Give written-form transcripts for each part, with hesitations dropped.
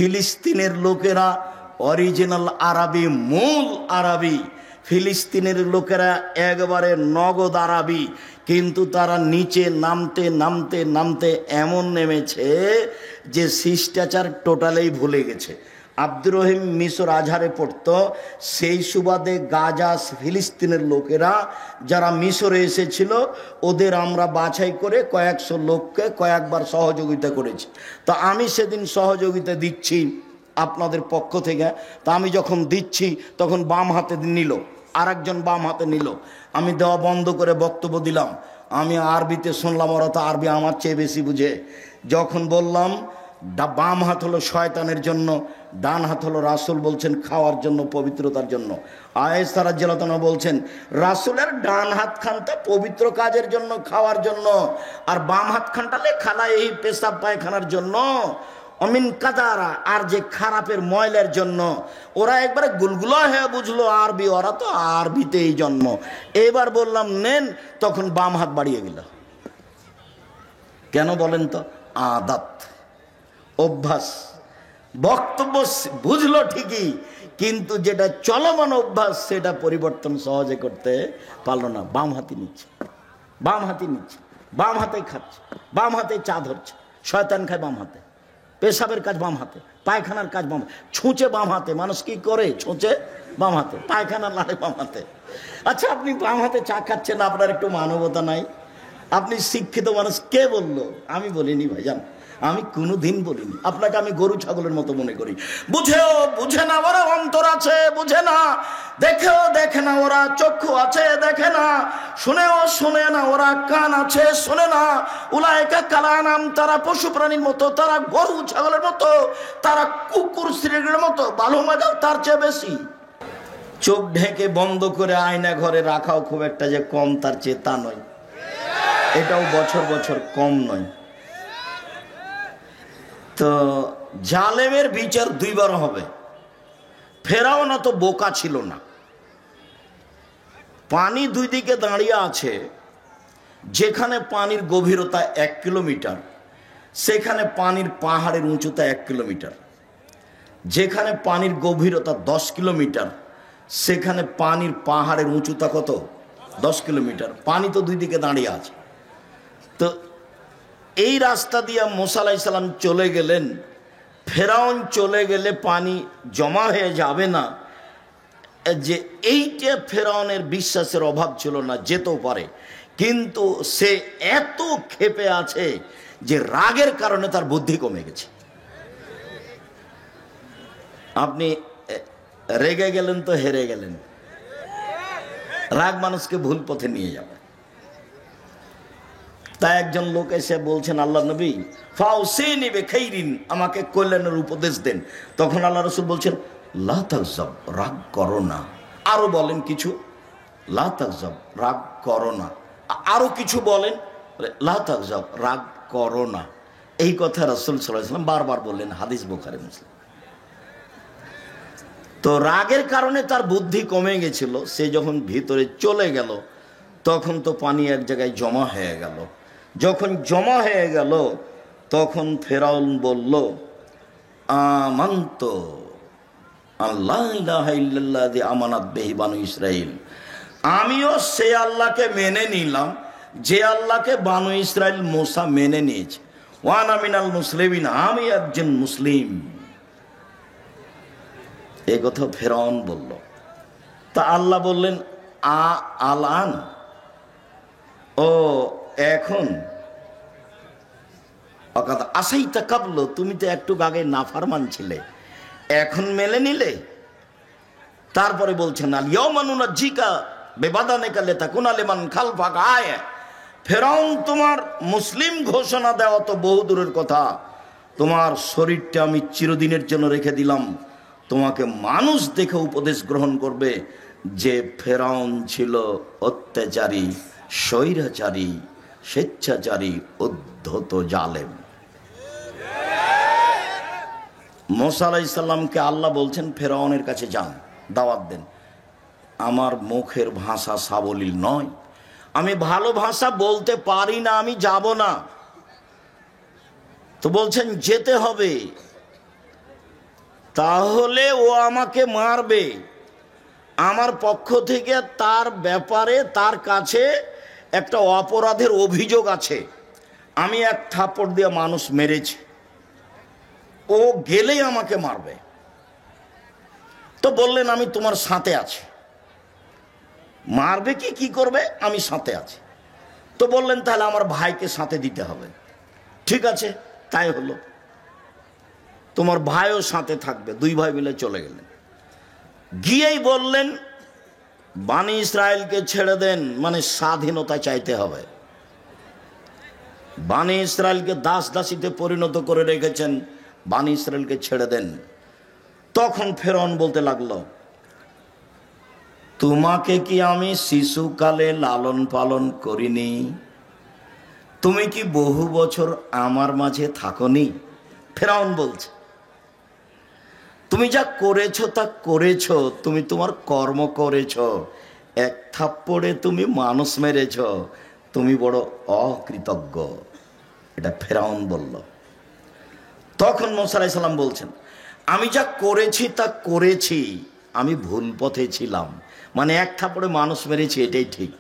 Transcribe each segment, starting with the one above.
ফিলিস্তিনের লোকেরা অরিজিনাল আরবি, মূল আরবি। ফিলিস্তিনের লোকেরা একবারে নগদ আরবি, কিন্তু তারা নিচে নামতে নামতে নামতে এমন নেমেছে যে শিষ্টাচার টোটালেই ভুলে গেছে। আব্দুর রহিম মিশর আজহারে পড়তো, সেই সুবাদে গাজা ফিলিস্তিনের লোকেরা যারা মিশরে এসেছিল ওদের আমরা বাছাই করে কয়েকশো লোককে কয়েকবার সহযোগিতা করেছি। তো আমি সেদিন সহযোগিতা দিচ্ছি আপনাদের পক্ষ থেকে। তা আমি যখন দিচ্ছি তখন বাম হাতে নিল, আর একজন বাম হাতে নিল। আমি দেওয়া বন্ধ করে বক্তব্য দিলাম। আমি আরবিতে শুনলাম, ওরা তো আরবি আমার চেয়ে বেশি বুঝে। যখন বললাম বাম হাত হলো শয়তানের জন্য, ডান হাত হলো রাসূল বলছেন খাওয়ার জন্য, পবিত্রতার জন্য। আয়েশা রাদিয়াল্লাহু আনহা বলছেন রাসূলের ডান হাত খানটা পবিত্র কাজের জন্য, খাওয়ার জন্য, আর বাম হাত খানটা খালা এই পেশাব পায়খানার জন্য, অমিন কাদারা, আর যে খারাপের ময়লার জন্য। ওরা একবারে গুলগুলো হয়ে বুঝলো আরবি, ওরা তো আরবিতেই জন্ম। এবার বললাম নেন, তখন বাম হাত বাড়িয়ে গেল। কেন বলেন তো? আদাত, অভ্যাস। বক্তব্য বুঝলো ঠিকই, কিন্তু যেটা চলমান অভ্যাস সেটা পরিবর্তন সহজে করতে পারলো না। বাম হাতে নিচ্ছে, বাম হাতে নিচ্ছে, বাম হাতে খাচ্ছে, বাম হাতে চা ধরছে। শয়তান খায় বাম হাতে, পেশাবের কাজ বাম হাতে, পায়খানার কাজ বাম হাতে, ছুঁচে বাম হাতে। মানুষ কি করে? ছুঁচে বাম হাতে, পায়খানা লাড়ে বাম হাতে। আচ্ছা, আপনি বাম হাতে চা খাচ্ছেন, আপনার একটু মানবতা নাই? আপনি শিক্ষিত মানুষ, কে বললো? আমি বলিনি ভাইজান, আমি কোনোদিন বলিনি। আপনাকে আমি গরু ছাগলের মতো মনে করি। বুঝেও বুঝে না ওরা, অন্তর আছে বুঝে না, দেখেও দেখে না ওরা, চক্ষু আছে দেখে না, শুনেও শোনে না ওরা, কান আছে শোনে না। উলাইকা কালানাম, তারা পশু প্রাণীর মতো, তারা গরু ছাগলের মতো, তারা কুকুর শ্রেণীর মতো, ভালো মজাও তার চেয়ে বেশি। চোখ ঢেকে বন্ধ করে আয়না ঘরে রাখাও খুব একটা যে কম তার চেয়ে তা নয়, এটাও বছর বছর কম নয়। তো জালেমের বিচার দুইবার হবে। ফেরাউন তো বোকা ছিল না। পানি দুই দিকে দাঁড়িয়ে আছে, যেখানে পানির গভীরতা 1 কিলোমিটার সেখানে পানির পাহাড়ের উঁচুতা 1 কিলোমিটার, যেখানে পানির গভীরতা 10 কিলোমিটার সেখানে পানির পাহাড়ের উঁচুতা কত? 10 কিলোমিটার। পানি তো দুই দিকে দাঁড়িয়ে আছে। তো এই রাস্তা দিয়ে মুসা আলাইহিস সালাম চলে গেলেন। ফেরাউন চলে গেলে পানি জমা হয়ে যাবে না, যে এইটা ফেরাউনের বিশ্বাসের অভাব ছিল না, যেতেও পারে। কিন্তু সে এত ক্ষেপে আছে যে রাগের কারণে তার বুদ্ধি কমে গেছে। আপনি রেগে গেলেন তো হেরে গেলেন। রাগ মানুষকে ভুল পথে নিয়ে যাবে। তাই একজন লোক এসে বলছেন, আল্লাহ নবী ফাউসিনি বিখাইরিন, আমাকে কল্যাণের উপদেশ দেন। তখন আল্লাহ রাসূল বলছেন লা তাগজাব, রাগ করো না। আরো বলেন কিছু, লা তাগজাব, রাগ করো না। আরো কিছু বলেন, লা তাগজাব, রাগ করো না। এই কথা রাসূল সাল্লাল্লাহু আলাইহি ওয়াসাল্লাম বারবার বললেন, হাদিস বুখারী মুসলিম। তো রাগের কারণে তার বুদ্ধি কমে গেছিল। সে যখন ভিতরে চলে গেল তখন তো পানি এক জায়গায় জমা হয়ে গেল। যখন জমা হয়ে গেল তখন ফেরাউন বলল, আমান্ত আল্লাহ ইলাহা ইল্লাল্লাযী আমানাত বিহি বানু ইসরাঈল, আমিও সে আল্লাহকে মেনে নিলাম যে আল্লাহকে বানু ইসরাঈল মুসা মেনে নিয়েছে। ওয়া আনা মিনাল মুসলিমিন, আমি একজন মুসলিম। এই কথা ফেরাউন বলল। তা আল্লাহ বললেন আলান, ও এখন আসাইতা কাবল, তুমি তো একটু আগে নাফরমান ছিলে, এখন মেনে নিলে। তারপরে বলছেন আল ইয়াউমা নুনাজ্জিকা বিবাদানিকা লিতাকুনা লিমান খালফাকা আয়া। ফেরাউন, তোমার মুসলিম ঘোষণা দেওয়া তো বহু দূরের কথা, তোমার শরীরটা আমি চিরদিনের জন্য রেখে দিলাম, তোমাকে মানুষ দেখে উপদেশ গ্রহণ করবে যে ফেরাউন ছিল অত্যাচারী, স্বৈরাচারী, স্বেচ্ছাচারী, উদ্ধত, জালেম। মুসা আলাইহিস সালামকে আল্লাহ বলছেন ফেরাউনের কাছে যান, দাওয়াত দেন। আমার মুখের ভাষা সাবলীল নয়, আমি ভালো ভাষা বলতে পারি না, আমি যাব না। তো বলছেন যেতে হবে। তাহলে ও আমাকে মারবে, আমার পক্ষ থেকে তার ব্যাপারে তার কাছে একটা অপরাধের অভিযোগ আছে, আমি এক থাপ্পড় দিয়ে মানুষ মেরেছি, ও গেলেই আমাকে মারবে। তো বললেন আমি তোমার সাথে আছি। মারবে কি করবে, আমি সাথে আছি। তো বললেন তাহলে আমার ভাইকে সাথে দিতে হবে। ঠিক আছে, তাই হলো, তোমার ভাইও সাথে থাকবে। দুই ভাই মিলে চলে গেলেন। গিয়েই বললেন বানি ইসরায়েলকে ছেড়ে দেন, মানে স্বাধীনতা চাইতে হবে। বানি ইসরায়েলকে দাস দাসীতে পরিণত করে রেখেছেন, বানি ইসরায়েলকে ছেড়ে দেন। তখন ফেরআউন বলতে লাগলো, তোমাকে কি আমি শিশুকালে লালন পালন করিনি? তুমি কি বহু বছর আমার মাঝে থাকনি? ফেরাউন বলছে, তুমি যা করেছো তা করেছো, তুমি তোমার কর্ম করেছো, এক থাপ্পড়ে তুমি মানুষ মেরেছো, তুমি বড় অকৃতজ্ঞ। এটা ফেরাউন বলল। তখন মুসা আলাইহিস সালাম বলছেন, আমি যা করেছি তা করেছি, আমি ভুল পথে ছিলাম। মানে এক থাপ্পড়ে মানুষ মেরেছি, এটাই ঠিক,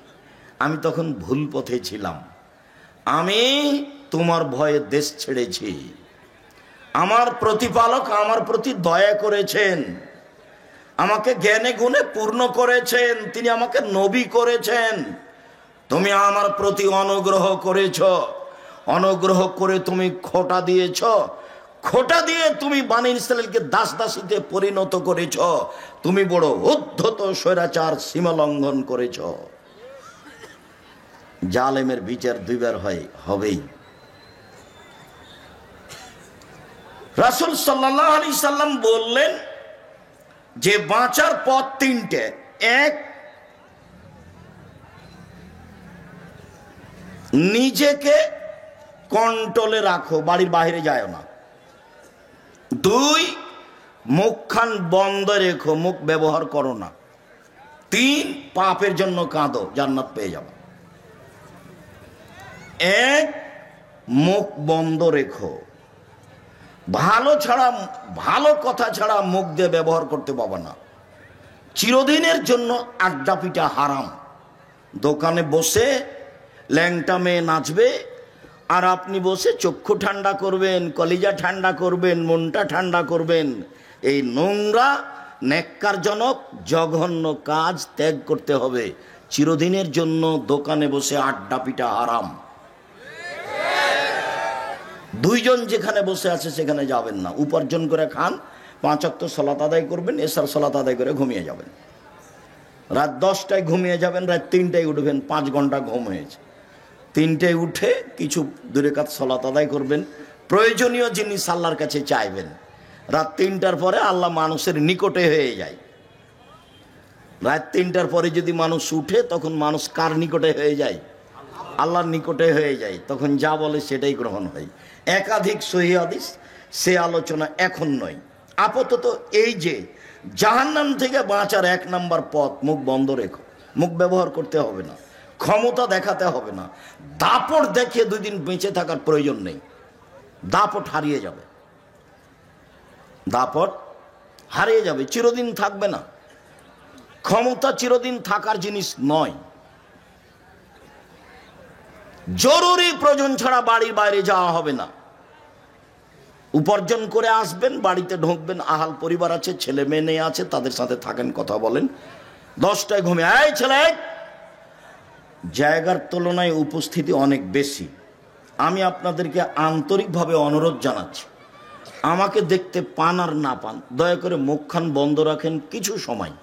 আমি তখন ভুল পথে ছিলাম। আমি তোমার ভয়ে দেশ ছেড়েছি। আমার প্রতিপালক আমার প্রতি দয়া করেছেন, আমাকে জ্ঞানে গুণে পূর্ণ করেছেন, তিনি আমাকে নবী করেছেন। তুমি আমার প্রতি অনুগ্রহ করেছ, অনুগ্রহ করে তুমি খোঁটা দিয়েছ, খোঁটা দিয়ে তুমি বানি ইসরায়েলকে দাস দাসীতে পরিণত করেছ, তুমি বড় উদ্ধত স্বৈরাচার সীমা লঙ্ঘন করেছ। জালেমের বিচার দুইবার হবেই। রাসূল সাল্লাল্লাহু আলাইহি সাল্লাম বললেন যে বাঁচার পথ তিনটে। এক, নিজেকে কন্ট্রোলে রাখো, বাড়ির বাইরে যায় না। দুই, মুখখান বন্ধ রেখো, মুখ ব্যবহার করো না। তিন, পাপের জন্য কাঁদো, জান্নাত পেয়ে যাবে। এক, মুখ বন্ধ রেখো, ভালো কথা ছাড়া মুখ দিয়ে ব্যবহার করতে পারবে না। চিরদিনের জন্য আড্ডা পিটা হারাম। দোকানে বসে ল্যাংটা মেয়ে নাচবে, আর আপনি বসে চক্ষু ঠান্ডা করবেন, কলিজা ঠান্ডা করবেন, মনটা ঠান্ডা করবেন। এই নোংরা নেক্কারজনক জঘন্য কাজ ত্যাগ করতে হবে। চিরদিনের জন্য দোকানে বসে আড্ডা পিটা হারাম। দুইজন যেখানে বসে আছে সেখানে যাবেন না। উপার্জন করে খান, 5 ওয়াক্ত সালাত আদায় করবেন, এশার সালাত আদায় করে ঘুমিয়ে যাবেন। রাত 10টায় ঘুমিয়ে যাবেন, রাত 3টায় উঠবেন, 5 ঘন্টা ঘুম হয়েছে। 3টায় উঠে কিছু 2 রাকাত সালাত আদায় করবেন, প্রয়োজনীয় জিনিস আল্লাহর কাছে চাইবেন। রাত 3টার পরে আল্লাহ মানুষের নিকটে হয়ে যায়। রাত 3টার পরে যদি মানুষ উঠে, তখন মানুষ কার নিকটে হয়ে যায়? আল্লাহর নিকটে হয়ে যায়। তখন যা বলে সেটাই গ্রহণ হয়। একাধিক সহিহ হাদিস, সে আলোচনা এখন নয়। আপাতত এই যে জাহান্নাম থেকে বাঁচার 1 নাম্বার পথ, মুখ বন্ধ রেখো। মুখ ব্যবহার করতে হবে না, ক্ষমতা দেখাতে হবে না, দাপট দেখিয়ে 2 দিন বেঁচে থাকার প্রয়োজন নেই। দাপট হারিয়ে যাবে, দাপট হারিয়ে যাবে, চিরদিন থাকবে না। ক্ষমতা চিরদিন থাকার জিনিস নয়। জরুরি প্রয়োজন ছাড়া বাড়ির বাইরে যাওয়া হবে না। উপার্জন করে আসবেন, বাড়িতে ঢুকবেন, আহাল পরিবার আছে, ছেলে মেয়ে আছে, তাদের সাথে থাকেন, কথা বলেন। 10টায় ঘুমে, এই ছেলে, জায়গার তুলনায় উপস্থিতি অনেক বেশি। আমি আপনাদেরকে আন্তরিকভাবে অনুরোধ জানাচ্ছি, আমাকে দেখতে পান আর না পান, দয়া করে মুখখান বন্ধ রাখেন কিছু সময়।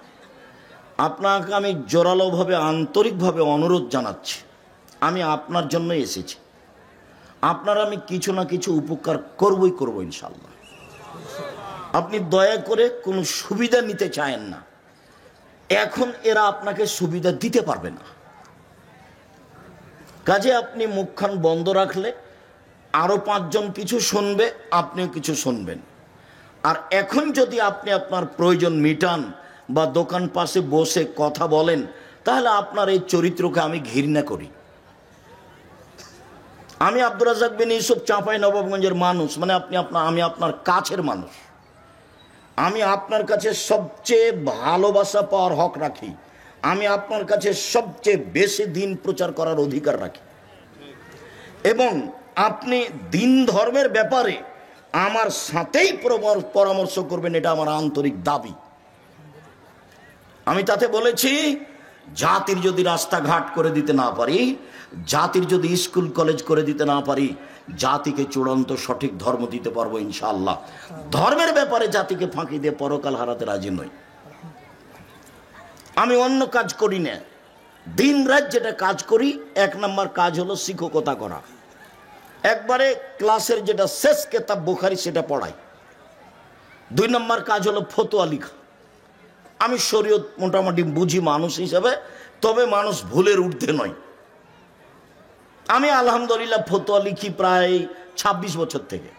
আপনাকে আমি জোরালোভাবে আন্তরিকভাবে অনুরোধ জানাচ্ছি, আমি আপনার জন্য এসেছি। আপনার আমি কিছু না কিছু উপকার করবই করব ইনশাল্লাহ। আপনি দয়া করে কোনো সুবিধা নিতে চায়েন না। এখন এরা আপনাকে সুবিধা দিতে পারবে না। কাজে আপনি মুখখান বন্ধ রাখলে আরো 5 জন কিছু শুনবে, আপনিও কিছু শুনবেন। আর এখন যদি আপনি আপনার প্রয়োজন মিটান বা দোকান পাশে বসে কথা বলেন, তাহলে আপনার এই চরিত্রকে আমি ঘৃণা করি। আমি আব্দুর রাজ্জাক বিন ইউসুফ, চাঁপাই নবাবগঞ্জের মানুষ, মানে আমি আপনার কাছের মানুষ। আমি আপনার কাছে সবচেয়ে ভালোবাসা পাওয়ার হক রাখি, আমি আপনার কাছে সবচেয়ে বেশি দিন প্রচার করার অধিকার রাখি, এবং আপনি দিন ধর্মের ব্যাপারে আমার সাথেই পরামর্শ করবেন, এটা আমার আন্তরিক দাবি। আমি তাতে বলেছি, জাতির যদি রাস্তাঘাট করে দিতে না পারি, জাতির যদি স্কুল কলেজ করে দিতে না পারি, জাতিকে চূড়ান্ত সঠিক ধর্ম দিতে পারবো ইনশাআল্লাহ। ধর্মের ব্যাপারে জাতিকে ফাঁকি দিয়ে পরকাল হারাতে রাজি নই। আমি অন্য কাজ করি না, দিন রাত যেটা কাজ করি, 1 নম্বর কাজ হলো শিক্ষকতা করা। একবারে ক্লাসের যেটা শেষ কেতাব বুখারী সেটা পড়াই। 2 নম্বর কাজ হলো ফতোয়া লিখা। আমি শরীয়ত মোটামুটি বুঝি মানুষ হিসাবে, তবে মানুষ ভুলের ঊর্ধ্বে নয়। আমি আলহামদুলিল্লাহ ফতোয়া লিখি প্রায় 26 বছর থেকে।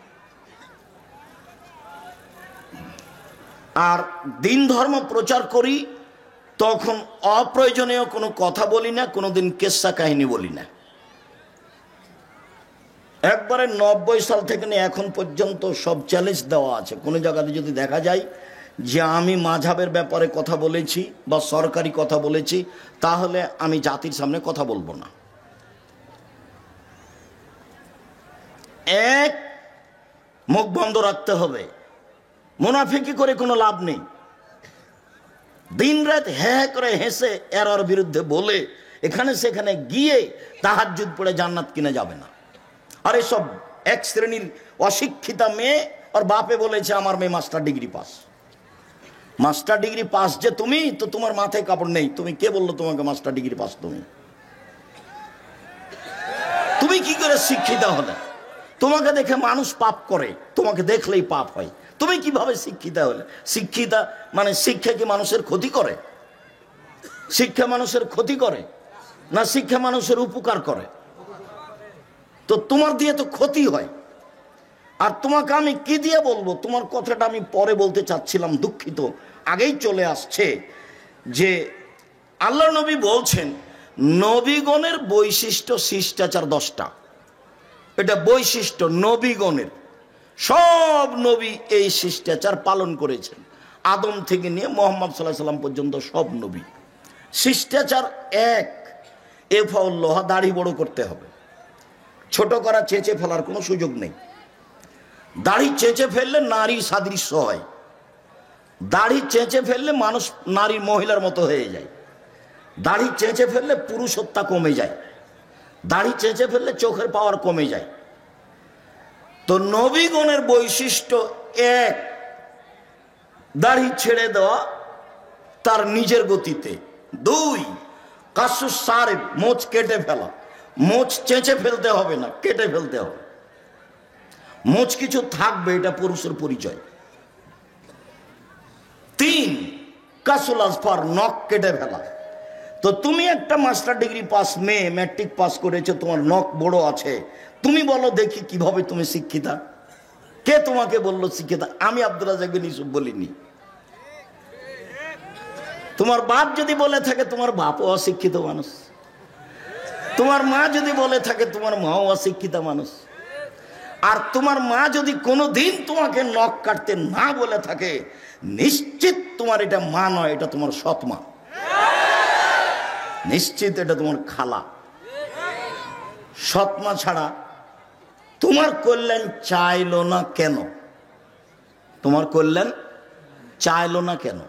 আর দিন ধর্ম প্রচার করি, তখন অপ্রয়োজনীয় কোনো কথা বলি না, কোনোদিন কেসা কাহিনী বলি না। একবারে 90 সাল থেকে নিয়ে এখন পর্যন্ত সব চ্যালেঞ্জ দেওয়া আছে। কোনো জায়গাতে যদি দেখা যায় যে আমি মাযহাবের ব্যাপারে কথা বলেছি বা সরকারি কথা বলেছি, তাহলে আমি জাতির সামনে কথা বলবো না। এক, মুখ বন্ধ রাখতে হবে, মুনাফিকি করে কোনো লাভ নেই। দিন রাত হ্যাঁ করে হেসে এর বিরুদ্ধে বলে এখানে সেখানে গিয়ে তাহাজ্জুদ পড়ে জান্নাত কিনে যাবে না। আর এসব এক শ্রেণীর অশিক্ষিতা মেয়ে, আর বাপে বলেছে আমার মেয়ে master degree pass. Master degree pass যে তুমি, তো তোমার মাথায় কাপড় নেই। তুমি কে বললো তোমাকে মাস্টার ডিগ্রি পাস? তুমি কি করে শিক্ষিতা হলে? তোমাকে দেখে মানুষ পাপ করে, তোমাকে দেখলেই পাপ হয়। তুমি কিভাবে শিক্ষিতা হলে? শিক্ষিতা মানে শিক্ষা কি মানুষের ক্ষতি করে? শিক্ষা মানুষের ক্ষতি করে না শিক্ষা মানুষের উপকার করে? তো তোমার দিয়ে তো ক্ষতি হয়। আর তোমাকে আমি কি দিয়ে বলবো? তোমার কথাটা আমি পরে বলতে চাচ্ছিলাম, দুঃখিত, আগেই চলে আসছে। যে আল্লাহ নবী বলছেন নবীগণের বৈশিষ্ট্য শিষ্টাচার 10টা। এটা বৈশিষ্ট্য নবীগণের। সব নবী এই শিষ্টাচার পালন করেছেন, আদম থেকে নিয়ে মুহাম্মদ সাল্লাল্লাহু আলাইহি সাল্লাম পর্যন্ত সব নবী। শিষ্টাচার 1, এফাউল্লাহ, দাড়ি বড় করতে হবে। ছোট করা, চেঁচে ফেলার কোনো সুযোগ নেই। দাড়ি চেঁচে ফেললে নারী সাদৃশ্য হয়। দাড়ি চেঁচে ফেললে মানুষ নারী মহিলার মতো হয়ে যায়। দাড়ি চেঁচে ফেললে পুরুষত্বা কমে যায়। দাড়ি চেঁচে ফেললে চোখের পাওয়ার কমে যায়। তো নবীগণের বৈশিষ্ট্য 1, দাড়ি ছেড়ে দেওয়া তার নিজের গতিতে। 2, কাসুস সারেব, মোচ কেটে ফেলা। মোচ চেঁচে ফেলতে হবে না, কেটে ফেলতে হবে। মোচ কিছু থাকবে, এটা পুরুষের পরিচয়। 3, কাসুল আজফার, নখ কেটে ফেলা। তো তুমি একটা মাস্টার ডিগ্রি পাস মেয়ে, ম্যাট্রিক পাস করেছো, তোমার নখ বড় আছে, তুমি বলো দেখি কিভাবে তুমি শিক্ষিতা? কে তোমাকে বললো শিক্ষিতা? আমি আব্দুল রাজ্জাক বিন ইউসুফ বলিনি। তোমার বাপ যদি বলে থাকে, তোমার বাপও অশিক্ষিত মানুষ। তোমার মা যদি বলে থাকে, তোমার মাও অশিক্ষিত মানুষ। আর তোমার মা যদি কোনোদিন তোমাকে নখ কাটতে না বলে থাকে, নিশ্চিত তোমার এটা মা নয়, এটা তোমার সৎ মা। নিশ্চিত এটা তোমার খালা। সৎ মা ছাড়া তোমার কল্যাণ চাইলো না কেন? তোমার কল্যাণ চাইলো না কেন?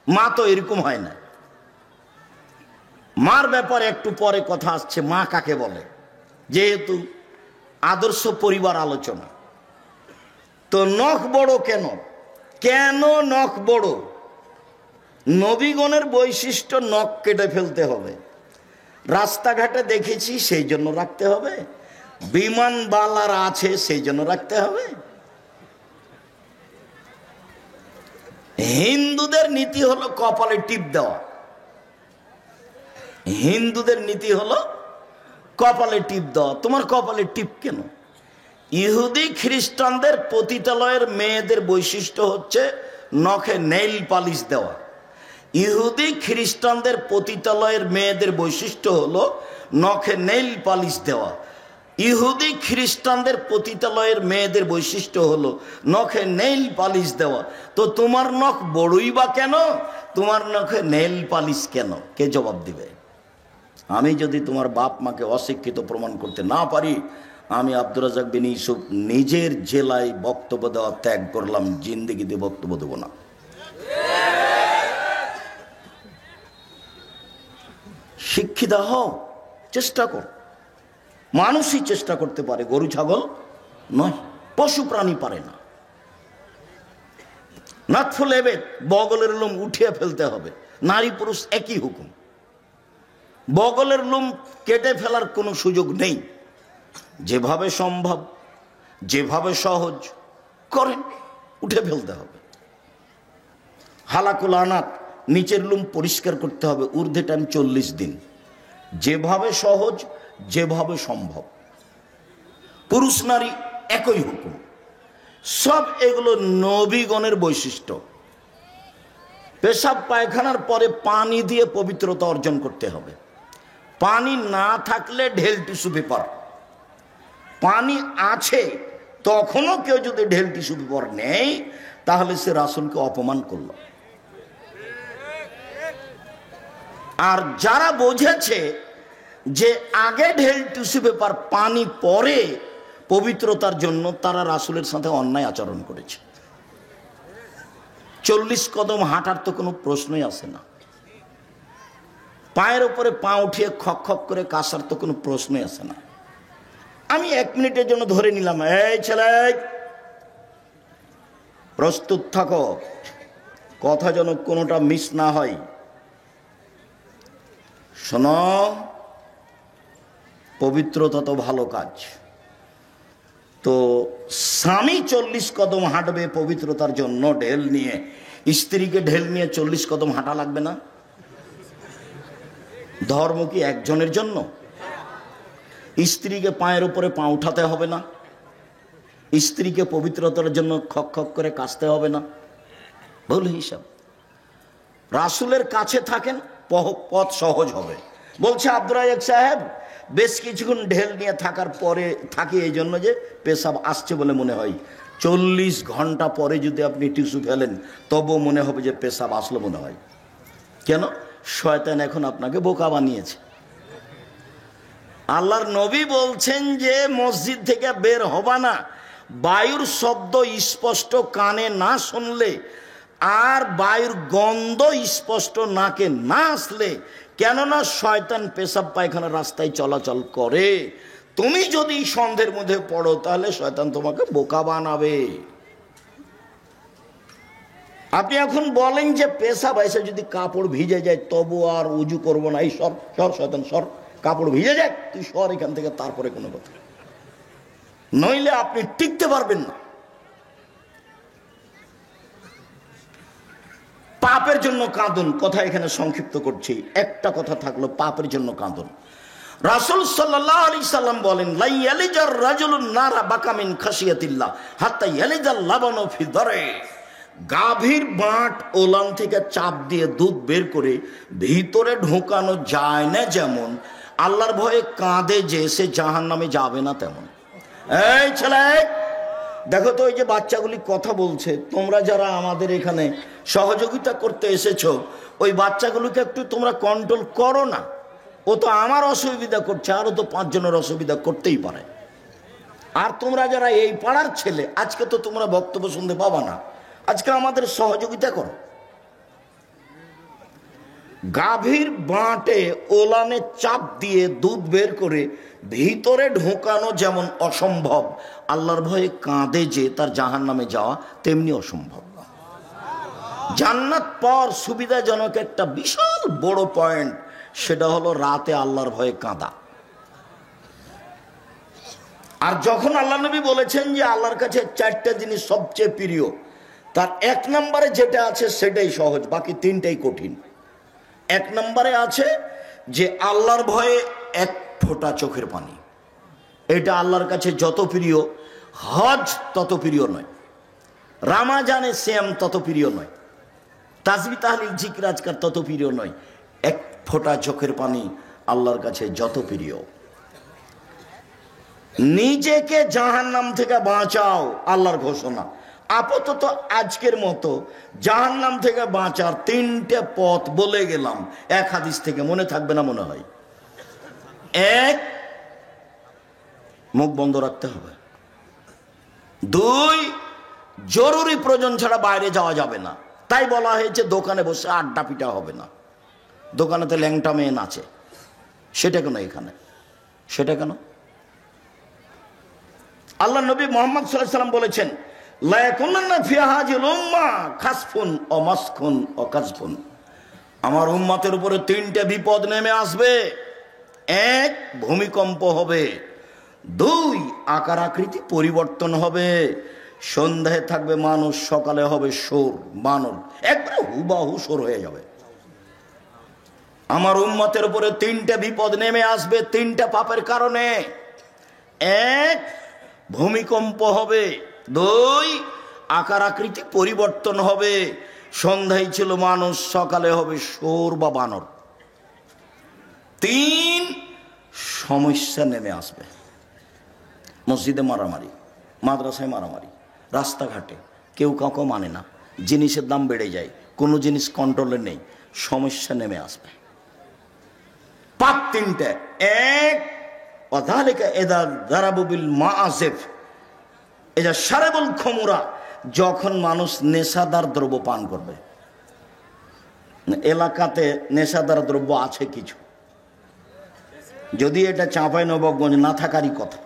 মা তো এরকম হয় না। মার ব্যাপারে একটু পরে কথা আসছে, মা কাকে বলে, যেহেতু আদর্শ পরিবার আলোচনা। তো নখ বড় কেন? কেন নখ বড়? নবীগণের বৈশিষ্ট্য নখ কেটে ফেলতে হবে। রাস্তাঘাটে দেখেছি সেই জন্য রাখতে হবে? বিমানবালার আছে সেই জন্য রাখতে হবে? হিন্দুদের নীতি হলো কপালে টিপ দেওয়া। হিন্দুদের নীতি হলো কপালে টিপ দেওয়া। তোমার কপালে টিপ কেন? ইহুদি খ্রিস্টানদের পতিতালয়ের মেয়েদের বৈশিষ্ট্য হচ্ছে নখে নেইল পালিশ দেওয়া। ইহুদি খ্রিস্টানদের পতিতালয়ের মেয়েদের বৈশিষ্ট্য হলো নখে নেইল পালিশ দেওয়া। ইহুদি খ্রিস্টানদের পতিতালয়ের মেয়েদের বৈশিষ্ট্য হলো নখে নেইল পালিশ দেওয়া। তো তোমার নখ বড়ই বা কেন, তোমার নখে নেইল পালিশ কেন? কে জবাব দিবে? আমি যদি তোমার বাপ মাকে অশিক্ষিত প্রমাণ করতে না পারি, আমি আব্দুর রাজ্জাক বিন ইউসুফ নিজের জেলায় বক্তব্য দেওয়া ত্যাগ করলাম, জিন্দেগিতে বক্তব্য দেব না। শিক্ষিত হও, চেষ্টা কর। মানুষই চেষ্টা করতে পারে, গরু ছাগল নয়, পশু প্রাণী পারে না। নাতফুল এবেদ, বগলের লোম উঠিয়ে ফেলতে হবে, নারী পুরুষ একই হুকুম। বগলের লোম কেটে ফেলার কোনো সুযোগ নেই। যেভাবে সম্ভব, যেভাবে সহজ করেন, উঠে ফেলতে হবে। হালাকুল আনাত, নিচের লোম পরিষ্কার করতে হবে, ঊর্ধ্বে টাইম 40 দিন। যেভাবে সহজ, যেভাবে সম্ভব। পুরুষ নারী একই হুকুম। সব এগুলো নবীগণের বৈশিষ্ট্য। পেশাব পায়খানার পরে পানি দিয়ে পবিত্রতা অর্জন করতে হবে। পানি না থাকলে ঢেল টিস্যু পেপার, পানি আছে তখনও কেউ যদি ঢেল টিস্যু পেপার নেই, তাহলে সে রাসূলকে অপমান করল। আর যারা বুঝেছে যে আগে ঢেল টিস্যু পেপার, পানি পরে পবিত্রতার জন্য, তারা রাসূলের সাথে অন্যায় আচরণ করেছে। 40 কদম হাঁটার তো কোনো প্রশ্নই আসে না। পায়ের উপরে পা উঠিয়ে খক খক করে কাশার তো কোনো প্রশ্নই আসে না। আমি 1 মিনিটের জন্য ধরে নিলাম, এই ছেলে প্রস্তুত থাকো, কথা যেন কোনোটা মিস না হয়। শোনো, পবিত্রতা তো ভালো কাজ। তো স্বামী 40 কদম হাঁটবে পবিত্রতার জন্য ঢেল নিয়ে, স্ত্রীকে ঢেল নিয়ে 40 কদম হাঁটা লাগবে না? ধর্ম কি একজনের জন্য? স্ত্রীকে পায়ের উপরে পা উঠাতে হবে না? স্ত্রীকে পবিত্রতার জন্য খক খক করে কাশতে হবে না? ভুল হিসাব। রাসূলের কাছে থাকেন, পথ সহজ হবে। বলছে আব্দুর রাজ্জাক সাহেব, বেশ কিছুক্ষণ ঢেল নিয়ে থাকার পরে থাকি এই জন্য যে পেশাব আসছে বলে মনে হয়। 40 ঘন্টা পরে যদি আপনি টিস্যু ফেলেন, তবুও মনে হবে যে পেশাব আসলো মনে হয়। কেন? শয়তান এখন আপনাকে বোকা বানিয়েছে। আল্লাহর নবী বলছেন যে মসজিদ থেকে বের হবা না বায়ুর শব্দ স্পষ্ট কানে না শুনলে, আর বায়ুর গন্ধ স্পষ্ট নাকে না আসলে। কেননা শয়তান পেশাব পায়খানা রাস্তায় চলাচল করে। তুমি যদি সন্দেহের মধ্যে পড়ো, তাহলে শয়তান তোমাকে বোকা বানাবে। আপনি এখন বলেন যে পেশাব এসে যদি কাপড় ভিজে যায় তবু আর উজু করবো না, এই সর সর শয়তান সর, কাপড় ভিজে যায় তুই সর এখান থেকে, তারপরে কোনো কথা। নইলে আপনি টিকতে পারবেন না। পাপের জন্য কাঁদুন, কথা এখানে সংক্ষিপ্ত করছি, একটা কথা থাকলো, পাপের জন্য কাঁদুন। রাসূল সাল্লাল্লাহু আলাইহি সাল্লাম বলেন, লা ইয়ালিজার রাজুলুন নারা বাকা মিন খাশিয়াতিল্লাহ হাত্তা ইয়ালিজাল লাবানু ফি দারে। গাভীর বাঁট ওলান থেকে চাপ দিয়ে দুধ বের করে ভিতরে ঢোকানো যায় না যেমন, আল্লাহর ভয়ে কাঁদে যে সে জাহান্নামে যাবে না তেমন। এই ছেলে দেখো তো, ওই যে বাচ্চাগুলি কথা বলছে, তোমরা যারা আমাদের এখানে সহযোগিতা করতে এসেছো, ওই বাচ্চাগুলোকে একটু তোমরা কন্ট্রোল করো না। ও তো আমার অসুবিধা করছে, আরও তো 5 জনের অসুবিধা করতেই পারে। আর তোমরা যারা এই পাড়ার ছেলে, আজকে তো তোমরা বক্তব্য শুনতে পাবা না, আজকে আমাদের সহযোগিতা করো। গাভীর বাঁটে ওলানে চাপ দিয়ে দুধ বের করে ভিতরে ঢোকানো যেমন অসম্ভব, আল্লাহর ভয়ে কাঁদে যে তার জাহান্নামে যাওয়া তেমনি অসম্ভব। জান্নাত পর সুবিধাজনক একটা বিশাল বড় পয়েন্ট, সেটা হলো রাতে আল্লাহর ভয়ে কাঁদা। আর যখন আল্লাহ নবী বলেছেন যে আল্লাহর কাছে 4টা জিনিস সবচেয়ে প্রিয়, তার 1 নম্বরে যেটা আছে সেটাই সহজ, বাকি 3টাই কঠিন। 1 নম্বরে আছে যে আল্লাহর ভয়ে 1 ফোঁটা চোখের পানি। এটা আল্লাহর কাছে যত প্রিয়, হজ তত প্রিয় নয়, রামাজানে শ্যাম তত প্রিয় নয়, তাসবিহ তাহলিল জিকির আজকার তত প্রিয় নয়। 1 ফোঁটা চোখের পানি আল্লাহর কাছে যত প্রিয়। নিজেকে জাহান্নাম থেকে বাঁচাও, আল্লাহর ঘোষণা। আপাতত আজকের মতো জাহান্নাম থেকে বাঁচার 3টে পথ বলে গেলাম এক হাদিস থেকে, মনে থাকবে না মনে হয়। 1, মুখ বন্ধ রাখতে হবে। 2, জরুরি প্রয়োজন ছাড়া বাইরে যাওয়া যাবে না। তাই বলা হয়েছে দোকানে বসে আড্ডা পিটা হবে না। দোকানেতে ল্যাংটা মেয়ে নাচে, সেটা কেন এখানে? সেটা কেন? আল্লাহ নবী মুহাম্মদ সাল্লাল্লাহু আলাইহি ওয়াসাল্লাম বলেছেন, লা ইয়াকুনান্না ফি হাযিল উম্মাহ খাসফুন ও মাসখুন ও কাযফুন। আমার উম্মতের উপরে 3টে বিপদ নেমে আসবে। 1, ভূমিকম্প হবে। 2, আকার আকৃতি পরিবর্তন হবে। সন্ধ্যায় থাকবে মানুষ, সকালে হবে শোর বানর, একবারে হুবাহু শোর হয়ে যাবে। আমার উম্মতের উপরে 3টে বিপদ নেমে আসবে 3টা পাপের কারণে। 1, ভূমিকম্প হবে। 2, আকার আকৃতি পরিবর্তন হবে। সন্ধ্যায় ছিল মানুষ, সকালে হবে শোর বা বানর। 3, সমস্যা নেমে আসবে। মসজিদে মারামারি, মাদ্রাসায় মারামারি, রাস্তাঘাটে কেউ কাউকে মানে না, জিনিসের দাম বেড়ে যায়, কোনো জিনিস কন্ট্রোলে নেই, সমস্যা নেমে আসবে। পাপ 3টে। 1, ওয়াযালিকা ইযা যারাবু বিল মাআসিফ, ইযা শারাবুল খুমরা, যখন মানুষ নেশাদার দ্রব্য পান করবে। এলাকাতে নেশাদার দ্রব্য আছে কিছু, যদি এটা চাঁপাইনবাবগঞ্জ না থাকারই কথা।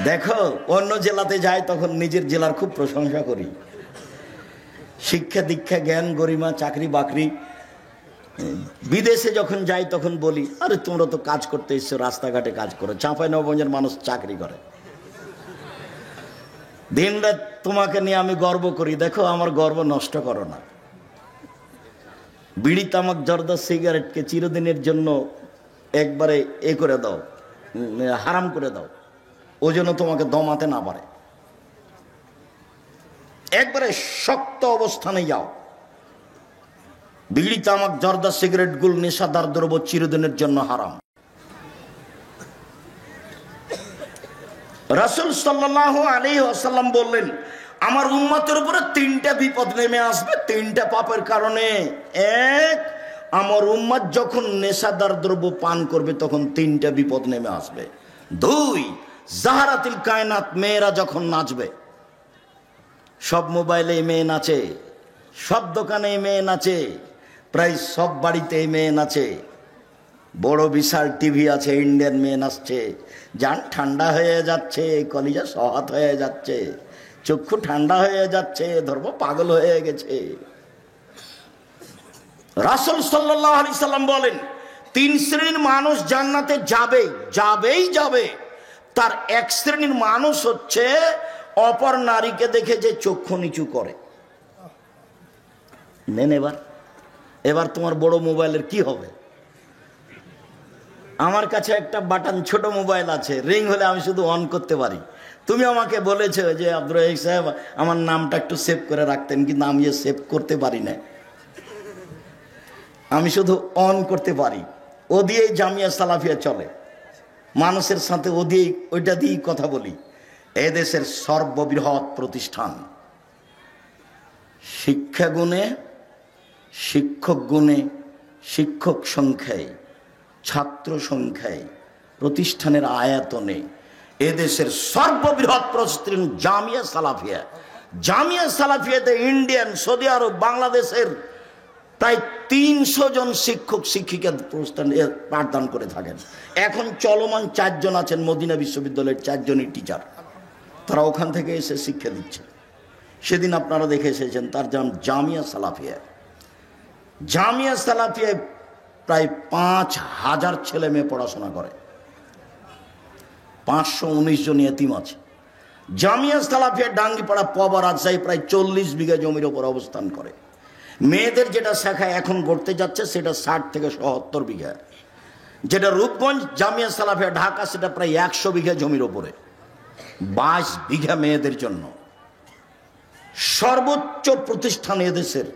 দেখো অন্য জেলাতে যায় তখন নিজের জেলার খুব প্রশংসা করি, শিক্ষা দীক্ষা জ্ঞান গরিমা চাকরি বাকরি। বিদেশে যখন যাই তখন বলি, আরে তোমরা তো কাজ করতে এসছো, রাস্তাঘাটে কাজ করো। চাঁপাইনবাবগঞ্জের মানুষ চাকরি করে। দিন রাত তোমাকে নিয়ে আমি গর্ব করি, দেখো আমার গর্ব নষ্ট করো না। বিড়ি তামাক জর্দা সিগারেটকে চিরদিনের জন্য একবারে করে দাও, হারাম করে দাও, ও যেন তোমাকে দমাতে না পারে। একবারে শক্ত অবস্থানে যাও। বিড়ি তামাক জর্দা সিগারেট গুল নেশাদার দ্রব্য চিরদিনের জন্য হারাম। রাসূল সাল্লাল্লাহু আলাইহি ওয়াসাল্লাম বললেন, আমার উম্মতের উপরে 3টে বিপদ নেমে আসবে 3টা পাপের কারণে। 1, আমার উম্মত যখন নেশাদার দ্রব্য পান করবে তখন 3টে বিপদ নেমে আসবে। 2, জাহারাতিল কায়নাত, মেয়েরা যখন নাচবে। সব মোবাইলে মেয়ে নাচে, সব দোকানে মেয়ে নাচে, প্রায় সব বাড়িতে মেয়ে নাচে। বড় বিশাল টিভি আছে, ইন্ডিয়ান মেয়ে নাচছে। জান ঠান্ডা হয়ে যাচ্ছে, কলিজা সহাত হয়ে যাচ্ছে, চক্ষু ঠান্ডা হয়ে যাচ্ছে, ধর্ম পাগল হয়ে গেছে। রাসূল সাল্লাল্লাহু আলাইহি সাল্লাম বলেন, 3 শ্রেণীর মানুষ জান্নাতে যাবে। তার 1 শ্রেণীর মানুষ হচ্ছে অপর নারীকে দেখে যে চক্ষু নিচু করে। নেন এবার তোমার বড় মোবাইলের কি হবে? আমার কাছে একটা বাটন ছোট মোবাইল আছে, রিং হলে আমি শুধু অন করতে পারি। তুমি আমাকে বলেছো যে আব্দুর রহিক সাহেব আমার নামটা একটু সেভ করে রাখতেন, কিন্তু আমি সেভ করতে পারি না, আমি শুধু অন করতে পারি। ও দিয়েই জামিয়া সালাফিয়া চলে, মানুষের সাথে ওইটা দিয়েই কথা বলি। এদেশের সর্ববৃহৎ প্রতিষ্ঠান, শিক্ষা গুণে, শিক্ষক গুণে, শিক্ষক সংখ্যায়, ছাত্র সংখ্যায়, প্রতিষ্ঠানের আয়তনে এদেশের সর্ববৃহৎ প্রতিষ্ঠান জামিয়া সালাফিয়া। জামিয়া সালাফিয়াতে ইন্ডিয়ান, সৌদি আরব, বাংলাদেশের প্রায় 300 জন শিক্ষক শিক্ষিকা পাঠদান করে থাকেন। এখন চলমান 4 জন আছেন মদিনা বিশ্ববিদ্যালয়ের, 4 জনই টিচার, তারা ওখান থেকে এসে শিক্ষা দিচ্ছে। সেদিন আপনারা দেখে এসেছেন, তার নাম জামিয়া সালাফিয়া। জামিয়া সালাফিয়ায় প্রায় 5000 ছেলে মেয়ে পড়াশোনা করে, 519 জন এতিম আছে। জামিয়া সালাফিয়া ডাঙ্গিপাড়া পবা রাজশাহী প্রায় 40 বিঘা জমির ওপর অবস্থান করে। মেয়েদের যেটা শাখায় এখন গড়তে যাচ্ছে সেটা 60 থেকে 70 বিঘা। যেটা রূপগঞ্জ জামিয়া সালাফিয়া ঢাকা, সেটা প্রায় 100 বিঘা জমির ওপরে, 22 বিঘা মেয়েদের জন্য। সর্বোচ্চ প্রতিষ্ঠান এদেশের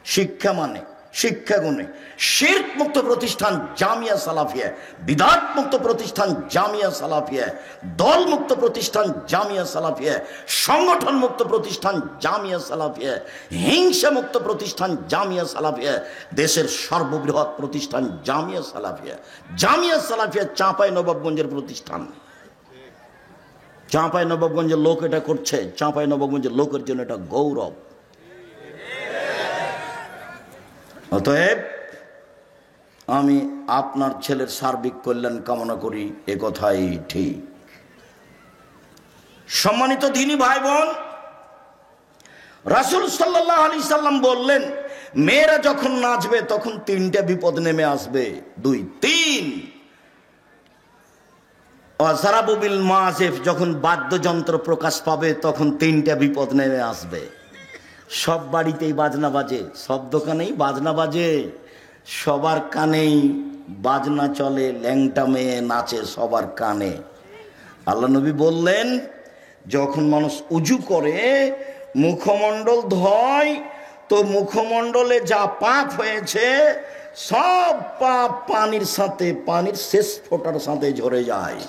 শিক্ষা মানে, শিক্ষাগুণে। শিরক মুক্ত প্রতিষ্ঠান জামিয়া সালাফিয়া, বিদআত মুক্ত প্রতিষ্ঠান জামিয়া সালাফিয়া, দল মুক্ত প্রতিষ্ঠান জামিয়া সালাফিয়া, সংগঠন মুক্ত প্রতিষ্ঠান জামিয়া সালাফিয়া, হিংসা মুক্ত প্রতিষ্ঠান জামিয়া সালাফিয়া, দেশের সর্ববৃহৎ প্রতিষ্ঠান জামিয়া সালাফিয়া। জামিয়া সালাফিয়া চাঁপাইনবাবগঞ্জের প্রতিষ্ঠান। চাঁপাইনবাবগঞ্জের লোক এটা করছে, চাঁপাইনবাবগঞ্জের লোকের জন্য এটা গৌরব। অতএব আমি আপনার ছেলের সার্বিক কল্যাণ কামনা করি, এ কথাই ঠিক। সম্মানিত দ্বীনি ভাই বোন, রাসূল সাল্লাল্লাহু আলাইহি সাল্লাম বললেন, মেয়েরা যখন নাচবে তখন তিনটা বিপদ নেমে আসবে। 2, 3 অজারাবু বিল মাযিফ, যখন বাদ্যযন্ত্র প্রকাশ পাবে তখন তিনটা বিপদ নেমে আসবে। সব বাড়িতেই বাজনা বাজে, সব দোকানেই বাজনা বাজে, সবার কানেই বাজনা চলে, ল্যাংটা মেয়ে নাচে সবার কানে। আল্লাহ নবী বললেন, যখন মানুষ উজু করে মুখমণ্ডল ধয়, তো মুখমণ্ডলে যা পাপ হয়েছে সব পাপ পানির সাথে, পানির শেষ ফোঁটার সাথে ঝরে যায়।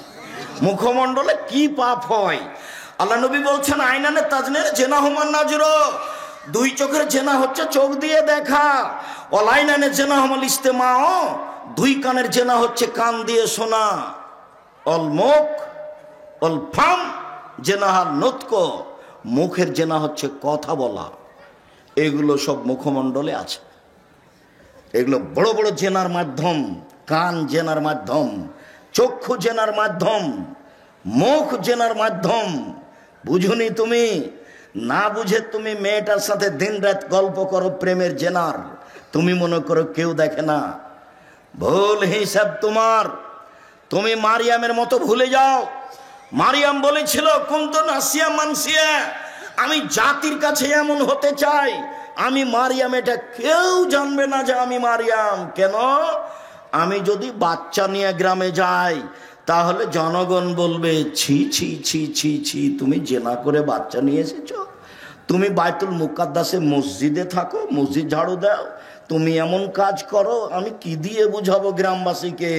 মুখমণ্ডলে কি পাপ হয়? আল্লাহ নবী বলছেন, আইনানে তাজনের জেনা হুমান নাজর, 2 চোখের জেনা হচ্ছে চোখ দিয়ে দেখা। অলাইনানে জেনা হমাল ইস্তেমাও, 2 কানের জেনা হচ্ছে কান দিয়ে শোনা। অল মুখ অল ফাম জেনাহার নতক, মুখের জেনা হচ্ছে কথা বলা। এগুলো সব মুখমণ্ডলে আছে। এগুলো বড় বড় জেনার মাধ্যম, কান জেনার মাধ্যম, চক্ষু জেনার মাধ্যম, মুখ জেনার মাধ্যম। বুঝুনি তুমি? না বুঝে তুমি মেয়েটার সাথে দিনরাত গল্প করো প্রেমের জেনার, তুমি মনে করো কেউ দেখে না। ভুল হিসাব তোমার। তুমি মারিয়ামের মতো ভুলে যাও। মারিয়াম বলেছিল, কুনতু নাসিয়া মানসিয়া, আমি জাতির কাছে এমন হতে চাই, আমি মারিয়াম, এটা কেউ জানবে না যে আমি মারিয়াম। কেন? আমি যদি বাচ্চা নিয়ে গ্রামে যাই তাহলে জনগণ বলবে, ছি ছি ছি ছি ছি, তুমি জেনা করে বাচ্চা নিয়ে এসেছো। তুমি বাইতুল মুকাদ্দাসে মসজিদে থাকো, মসজিদ ঝাড়ু দাও, তুমি এমন কাজ করো, আমি কি দিয়ে বুঝাবো গ্রামবাসীকে?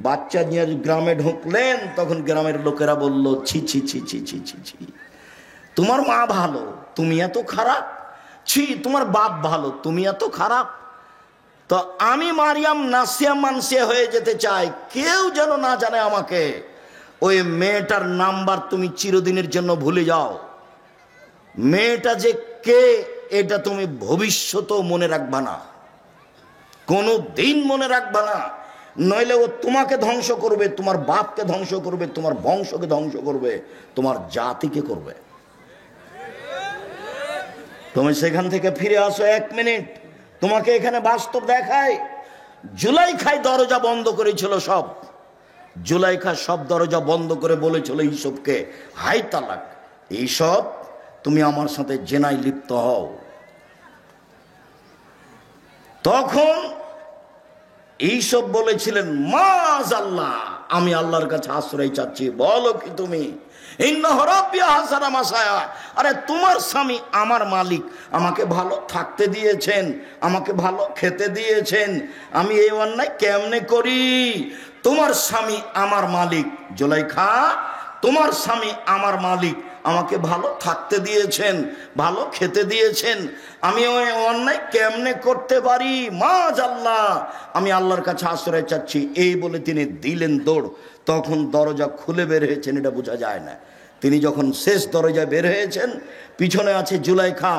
বাচ্চা নিয়ে গ্রামে ঢুকলেন, তখন গ্রামের লোকেরা বলল, ছি ছি ছি ছি ছি ছি ছি, তোমার মা ভালো, তুমি এত খারাপ। ছি, তোমার বাপ ভালো, তুমি এত খারাপ। তো আমি মারিয়াম নাসিয়া মানসিয়া হয়ে যেতে চাই, কেউ যেন না জানে আমাকে। ওই মেয়েটার নাম্বার তুমি চিরদিনের জন্য ভুলে যাও। মেয়েটা যে কে এটা তুমি ভবিষ্যতেও মনে রাখবা না, কোনো দিন মনে রাখবা না। নইলে ও তোমাকে ধ্বংস করবে, তোমার বাপকে ধ্বংস করবে, তোমার বংশকে ধ্বংস করবে, তোমার জাতিকে করবে। তুমি সেখান থেকে ফিরে আসো 1 মিনিট, তোমাকে এখানে বাস্তব দেখায়। জুলাইখায় দরজা বন্ধ করেছিল সব। জুলাইখা সব দরজা বন্ধ করে বলেছিল ইউসুফকে, হাই তালাক, এইসব তুমি আমার সাথে জেনায় লিপ্ত হও। তখন এইসব বলেছিলেন, মাযাল্লাহ, আমি আল্লাহর কাছে আশ্রয় চাচ্ছি। বলো কি তুমি? আরে তোমার স্বামী আমার মালিক, আমাকে ভালো থাকতে দিয়েছেন, আমাকে ভালো খেতে দিয়েছেন, আমি এই অন্যায় কেমনে করি? তোমার স্বামী আমার মালিক। জুলাইখা, তোমার স্বামী আমার মালিক, আমাকে ভালো থাকতে দিয়েছেন, ভালো খেতে দিয়েছেন, আমি ওই অন্যায় কেমনে করতে পারি? মাযাল্লাহ, আমি আল্লাহর কাছে আশ্রয় চাচ্ছি। এই বলে তিনি দিলেন দৌড়। তখন দরজা খুলে বের হয়েছেন, এটা বোঝা যায় না। তিনি যখন শেষ দরজায় বের হয়েছেন, পিছনে আছে জুলাইখা,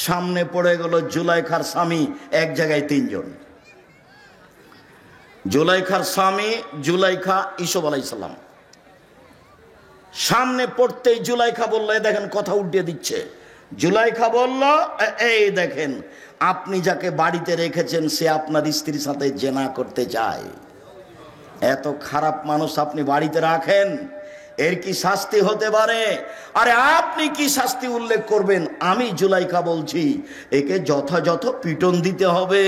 সামনে পড়ে গেল জুলাইখার স্বামী। এক জায়গায় 3 জন। জুলাইখার স্বামী, জুলাইখা, ইউসুফ আলাইহিস সালাম। সামনে পড়তেই জুলাইখা বলল, এই দেখেন, কথা উল্টে দিচ্ছে। জুলাইখা বলল, এই দেখেন, আপনি যাকে বাড়িতে রেখেছেন সে আপনার স্ত্রীর সাথে জেনা করতে চায়। এত খারাপ মানুষ আপনি বাড়িতে রাখেন, এর কি শাস্তি হতে পারে? আরে আপনি কি শাস্তি উল্লেখ করবেন? আমি জুলাইখা বলছি, একে যথাযথ পিটন দিতে হবে,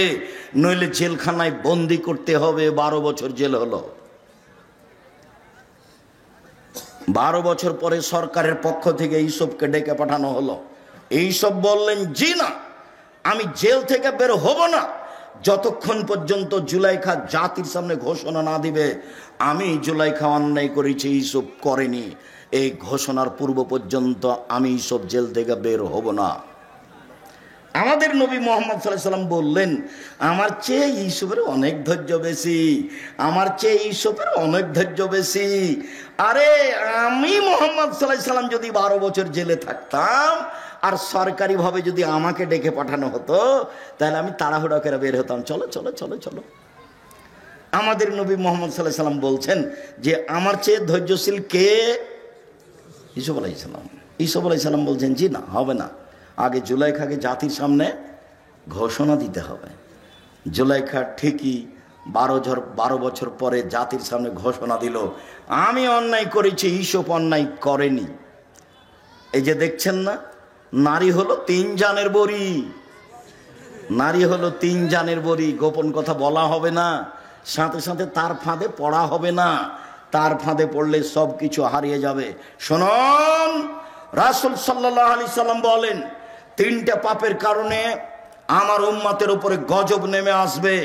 নইলে জেলখানায় বন্দি করতে হবে। 12 বছর জেল হলো। 12 বছর পরে সরকারের পক্ষ থেকে ইউসুফকে ডেকে পাঠানো হলো। ইউসুফ বললেন, জি না, আমি জেল থেকে বের হব না, যতক্ষণ পর্যন্ত জুলাইখা জাতির সামনে ঘোষণা না দিবে আমি জুলাইখা অন্যায় করেছি, এইসব করেনি, এই ঘোষণার পূর্ব পর্যন্ত আমি এইসব জেল থেকে বের হব না। আমাদের নবী মুহাম্মদ সাল্লাল্লাহু আলাইহি সাল্লাম বললেন, আমার চেয়ে ইউসুফের অনেক ধৈর্য বেশি, আমার চেয়ে ইউসুফের অনেক ধৈর্য বেশি। আরে আমি মুহাম্মদ সাল্লাল্লাহু আলাইহি সাল্লাম যদি 12 বছর জেলে থাকতাম আর সরকারিভাবে যদি আমাকে ডেকে পাঠানো হতো, তাহলে আমি তাড়াহুড়া করে বের হতাম, চলো চলো চলো চলো। আমাদের নবী মুহাম্মদ সাল্লাল্লাহু আলাইহি সাল্লাম বলছেন যে আমার চেয়ে ধৈর্যশীল কে? ইউসুফ আলাইহিস সালাম। ইউসুফ আলাইহিস সালাম বলছেন জি না, হবে না, আগে জুলাইখাকে জাতির সামনে ঘোষণা দিতে হবে। জুলাইখা ঠিকই 12 বছর পরে জাতির সামনে ঘোষণা দিল, আমি অন্যায় করেছি, ইউসুফ অন্যায় করেনি। এই যে দেখছেন না, নারী হলো 3 জানের বড়ি, নারী হলো 3 জানের বড়ি। গোপন কথা বলা হবে না, সাথে সাথে তার ফাঁদে পড়া হবে না, তার ফাঁদে পড়লে সব কিছু হারিয়ে যাবে। শুনুন, রাসূল সাল্লাল্লাহু আলাইহি সাল্লাম বলেন, 3টা পাপের কারণে আমার উম্মতের উপরে গজব নেমে আসবে।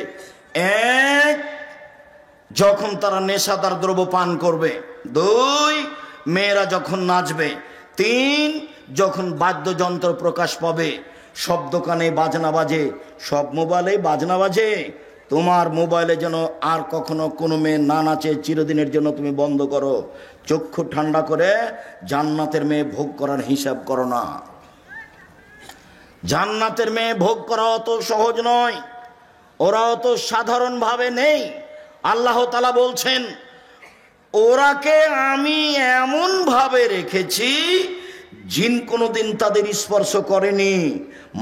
1, যখন তারা নেশাদার দ্রব্য পান করবে। 2, মেয়েরা যখন নাচবে। 3, যখন বাদ্যযন্ত্র প্রকাশ পাবে। সব দোকানে বাজনা বাজে, সব মোবাইলে বাজনা বাজে। তোমার মোবাইলে যেন আর কখনো কোনো মেয়ে না নাচে, চিরদিনের জন্য তুমি বন্ধ করো। চক্ষু ঠান্ডা করে জান্নাতের মেয়ে ভোগ করার হিসাব করো না। জান্নাতের মেয়ে ভোগ করা অত সহজ নয়, ওরা অত সাধারণভাবে নেই। আল্লাহ তাআলা বলছেন, ওরাকে আমি এমন ভাবে রেখেছি জিন কোনোদিন তাদের স্পর্শ করেনি,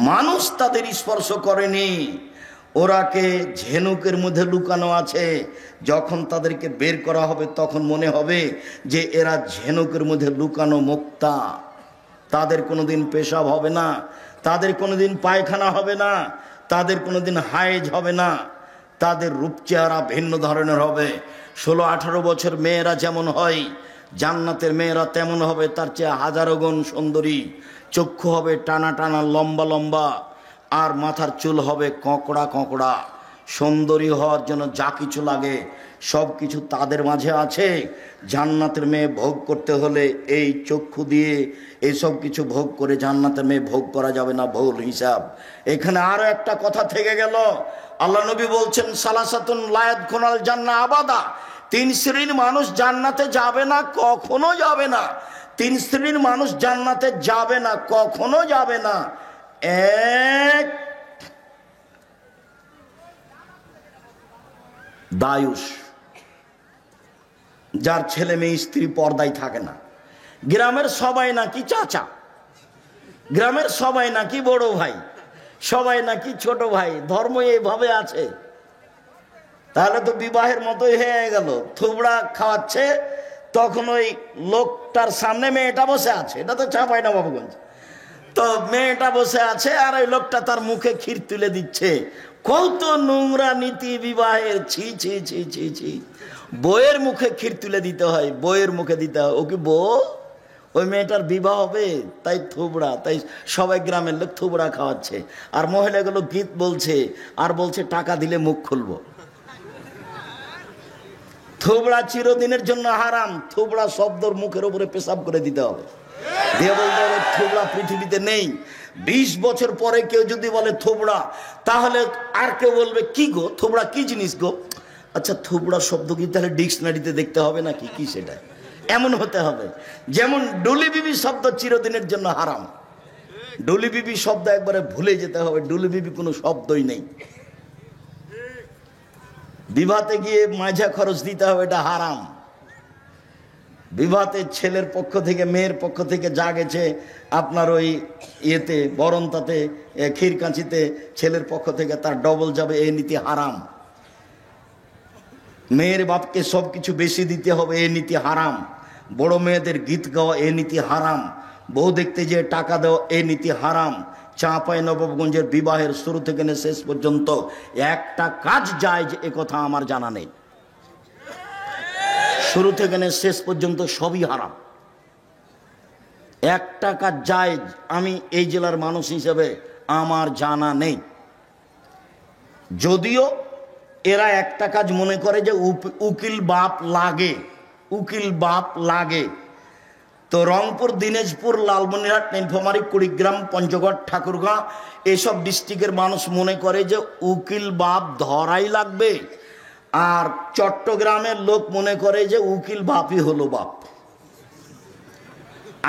মানুষ তাদের স্পর্শ করেনি। ওরাকে ঝিনুকের মধ্যে লুকানো আছে, যখন তাদেরকে বের করা হবে তখন মনে হবে যে এরা ঝিনুকের মধ্যে লুকানো মুক্তা। তাদের কোনোদিন পেশাব হবে না, তাদের কোনোদিন পায়খানা হবে না, তাদের কোনোদিন হায়েজ হবে না। তাদের রূপ চেহারা ভিন্ন ধরনের হবে। 16-18 বছর মেয়েরা যেমন হয়, জান্নাতের মেয়েরা তেমন হবে, তার চেয়ে হাজারো গুণ সুন্দরী। চক্ষু হবে টানা টানা, লম্বা লম্বা, আর মাথার চুল হবে কঁকড়া কঁকড়া। সুন্দরী হওয়ার জন্য যা কিছু লাগে সব কিছু তাদের মাঝে আছে। জান্নাতের মেয়ে ভোগ করতে হলে এই চক্ষু দিয়ে এইসব কিছু ভোগ করে জান্নাতের মেয়ে ভোগ করা যাবে না, ভুল হিসাব। এখানে আরো একটা কথা থেকে গেল। আল্লাহ নবী বলছেন, সালাসাতুন লা ইয়াদখুলুল জান্নাহ আবাদা, 3 শ্রেণীর মানুষ জান্নাতে যাবে না, কখনো যাবে না। 3 শ্রেণীর মানুষ জান্নাতে যাবে না, কখনো যাবে না। 1, দায়ুস, যার ছেলে মেয়ে স্ত্রী পর্দায় থাকে না। গ্রামের সবাই নাকি চাচা, গ্রামের সবাই নাকি বড় ভাই, সবাই নাকি ছোট ভাই, ধর্ম এইভাবে আছে। তাহলে তো বিবাহের মতোই হয়ে গেল। থুবড়া খাওয়াচ্ছে, তখন ওই লোকটার সামনে মেয়েটা বসে আছে, এটা তো চাঁপাইনবাবগঞ্জ। তো মেয়েটা বসে আছে আর ওই লোকটা তার মুখে ক্ষীর তুলে দিচ্ছে। কত নোংরা নীতি বিবাহের! ছি ছি ছি ছি ছি। বইয়ের মুখে ক্ষীর তুলে দিতে হয়, বইয়ের মুখে দিতে হয়। ও কি বউ? ওই মেয়েটার বিবাহ হবে, তাই থুবড়া, তাই সবাই গ্রামের লোক থুবড়া খাওয়াচ্ছে। আর মহিলাগুলো গীত বলছে আর বলছে টাকা দিলে মুখ খুলবো। থুবড়া চিরদিনের জন্য হারাম। থুবড়া শব্দর মুখের উপরে পেশাব করে দিতে হবে, দিয়ে বলতে হবে থুবড়া পৃথিবীতে নেই। 20 বছর পরে কেউ যদি বলে থুবড়া, তাহলে আর কেউ বলবে কি গো, থুবড়া কি জিনিস গো? আচ্ছা, থুবড়া শব্দ কি তাহলে ডিকশনারিতে দেখতে হবে নাকি, কি সেটা? এমন হতে হবে। যেমন ডুলি বিবি শব্দ চিরদিনের জন্য হারাম, ডুলি বিবি শব্দ একবারে ভুলে যেতে হবে, ডুলি বিবি কোনো শব্দই নেই। বিবাহতে গিয়ে মাঝা খরচ দিতে হবে, এটা হারাম। বিবাহতে ছেলের পক্ষ থেকে মেয়ের পক্ষ থেকে যা গেছে আপনার ওই ইয়েতে বরণতাতে ক্ষীর কাঁচিতে ছেলের পক্ষ থেকে তার ডবল যাবে, এই নীতি হারাম। মেয়ের বাপকে সব কিছু বেশি দিতে হবে, এই নীতি হারাম। বড় মেয়েদের গীত গাওয়া, এই নীতি হারাম। বউ দেখতে যেয়ে টাকা দেওয়া, এই নীতি হারাম। চাঁপাইনবাবগঞ্জের বিবাহের শুরু থেকে শেষ পর্যন্ত একটা কাজ যায় যে একথা আমার জানা নেই। শুরু থেকে শেষ পর্যন্ত সবই হারাম। একটা কাজ যায় আমি এই জেলার মানুষ হিসেবে আমার জানা নেই। যদিও এরা একটা কাজ মনে করে যে উকিল বাপ লাগে, উকিল বাপ লাগে। তো রংপুর, দিনাজপুর, লালমনিরহাট, নীলফামারী, কুড়িগ্রাম, পঞ্চগড়, ঠাকুরগাঁ এসব ডিস্ট্রিক্টের মানুষ মনে করে যে উকিল বাপ ধরাই লাগবে। আর চট্টগ্রামের লোক মনে করে যে উকিল বাপই হলো বাপ।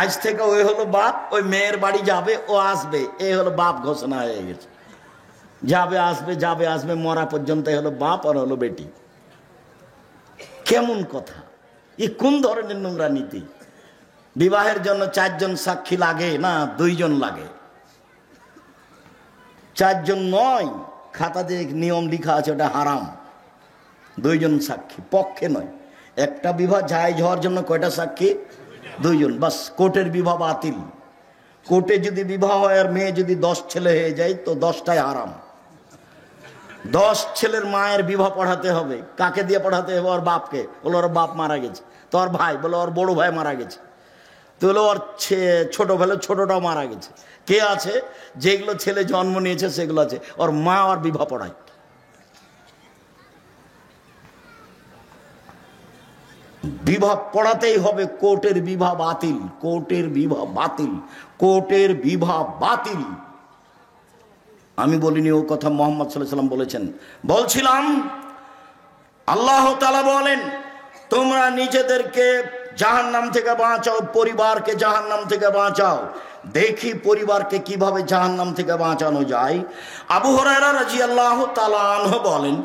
আজ থেকে ওই হলো বাপ, ওই মেয়ের বাড়ি যাবে, ও আসবে, এই হলো বাপ ঘোষণা হয়ে গেছে। যাবে আসবে, যাবে আসবে, মরা পর্যন্ত হলো বাপ আর হলো বেটি। কেমন কথা! এ কোন ধরনের নোংরা নীতি? বিবাহের জন্য 4 জন সাক্ষী লাগে না 2 জন লাগে? 4 জন নয়, খাতাতে নিয়ম লিখা আছে, ওটা হারাম। 2 জন সাক্ষী পক্ষে নয়। একটা বিবাহ জায়েজ হওয়ার জন্য কয়টা সাক্ষী? 2 জন, বাস। কোর্টের বিবাহ বাতিল। কোর্টে যদি বিবাহ হয় আর মেয়ে যদি 10 ছেলে হয়ে যায় তো 10টাই হারাম। 10 ছেলের মায়ের বিবাহ পড়াতে হবে। কাকে দিয়ে পড়াতে হবে? ওর বাপকে। বলো ওর বাপ মারা গেছে। তো ওর ভাই, বলো ওর বড় ভাই মারা গেছে। তো হলো ওর ছোট ভাই, ছোটটাও মারা গেছে। কে আছে? যেগুলো ছেলে জন্ম নিয়েছে সেগুলো আছে। ওর মা ওর বিবাহ পড়ায়। বিবাহ পড়াতেই হবে। কোর্টের বিবাহ বাতিল, কোর্টের বিবাহ বাতিল, কোর্টের বিবাহ বাতিল। আমি বলিনি, ও কথা মুহাম্মদ সাল্লাল্লাহু আলাইহি ওয়াসাল্লাম বলেছেন। বলছিলাম আল্লাহ তাআলা বলেন, তোমরা নিজেদেরকে জাহান্নাম থেকে বাঁচাও, পরিবারকে জাহান্নাম থেকে বাঁচাও। দেখি পরিবারকে কিভাবে জাহান্নাম থেকে বাঁচানো যায়। আবু হুরায়রা রাদিয়াল্লাহু তাআলা আনহু বলেন,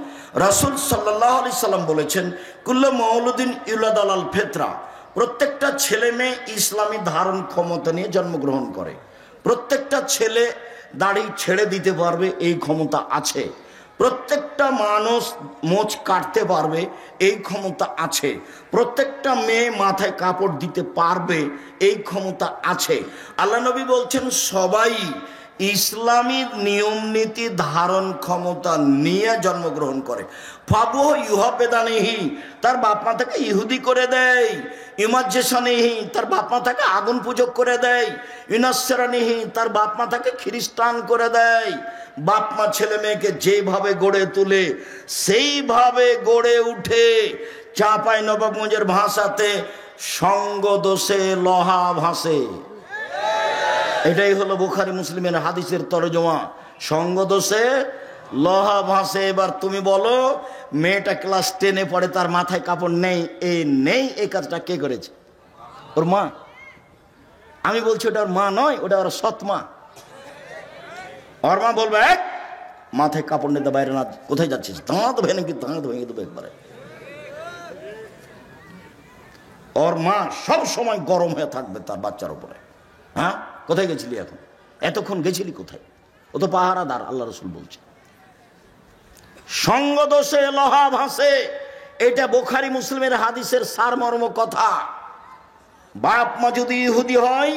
রাসূল সাল্লাল্লাহু আলাইহি সাল্লাম বলেছেন, কুল্লু মাউলুদিন ইউলাদু আলাল ফিতরা, প্রত্যেকটা ছেলে মেয়ে ইসলামী ধারণ ক্ষমতা নিয়ে জন্মগ্রহণ করে। প্রত্যেকটা ছেলে দাড়ি ছেড়ে দিতে পারবে, এই ক্ষমতা আছে। প্রত্যেকটা মানুষ মোচ কাটতে পারবে, এই ক্ষমতা আছে। প্রত্যেকটা মেয়ে মাথায় কাপড় দিতে পারবে, এই ক্ষমতা আছে। আল্লাহ নবী বলছেন সবাই ইসলামী নিয়ম নীতি ধারণ ক্ষমতা নিয়ে জন্মগ্রহণ করে। ফাবু ইউহাবেদানিহি, তার বাপ মা তাকে ইহুদি করে দেয়। ইমাজ্জেসানিহি, তার বাপ মা তাকে আগুন পূজক করে দেয়। ইনাসরানিহি, তার বাপ মা তাকে খ্রিস্টান করে দেয়। বাপ মা ছেলে মেয়েকে যেভাবে গড়ে তুলে সেইভাবে গড়ে উঠে। চাঁপাই নবাবগঞ্জের ভাষাতে সঙ্গ দোষে লোহা ভাসে। এটাই হলো বুখারী মুসলিমের হাদিসের তরজমা। সঙ্গ দোষে লোহা ভাসে। এবার তুমি বলো, মেয়েটা ক্লাস 10-এ পড়ে, তার মাথায় কাপড় নেই, এই কাজটা কে করেছে? ওর মা। আমি বলছি ওটা ওর মা নয়, ওটা ওর সৎ মা। ওর মা বলবে, মাথায় কাপড় নিতে বাইরে না, কোথায় যাচ্ছিস? দাঁত ভেঙে দেবে একবারে। ওর মা সব সময় গরম হয়ে থাকবে তার বাচ্চার উপরে। হ্যাঁ, কোথায় গেছিলি এখন? এতক্ষণ গেছিলি কোথায়? ও তো পাহারাদার, আল্লাহ রাসূল বলছে। সঙ্গ দোষে লোহা ভাসে, এটা বুখারী মুসলিমের হাদিসের সারমর্ম কথা। বাপ মা যদি ইহুদি হয়,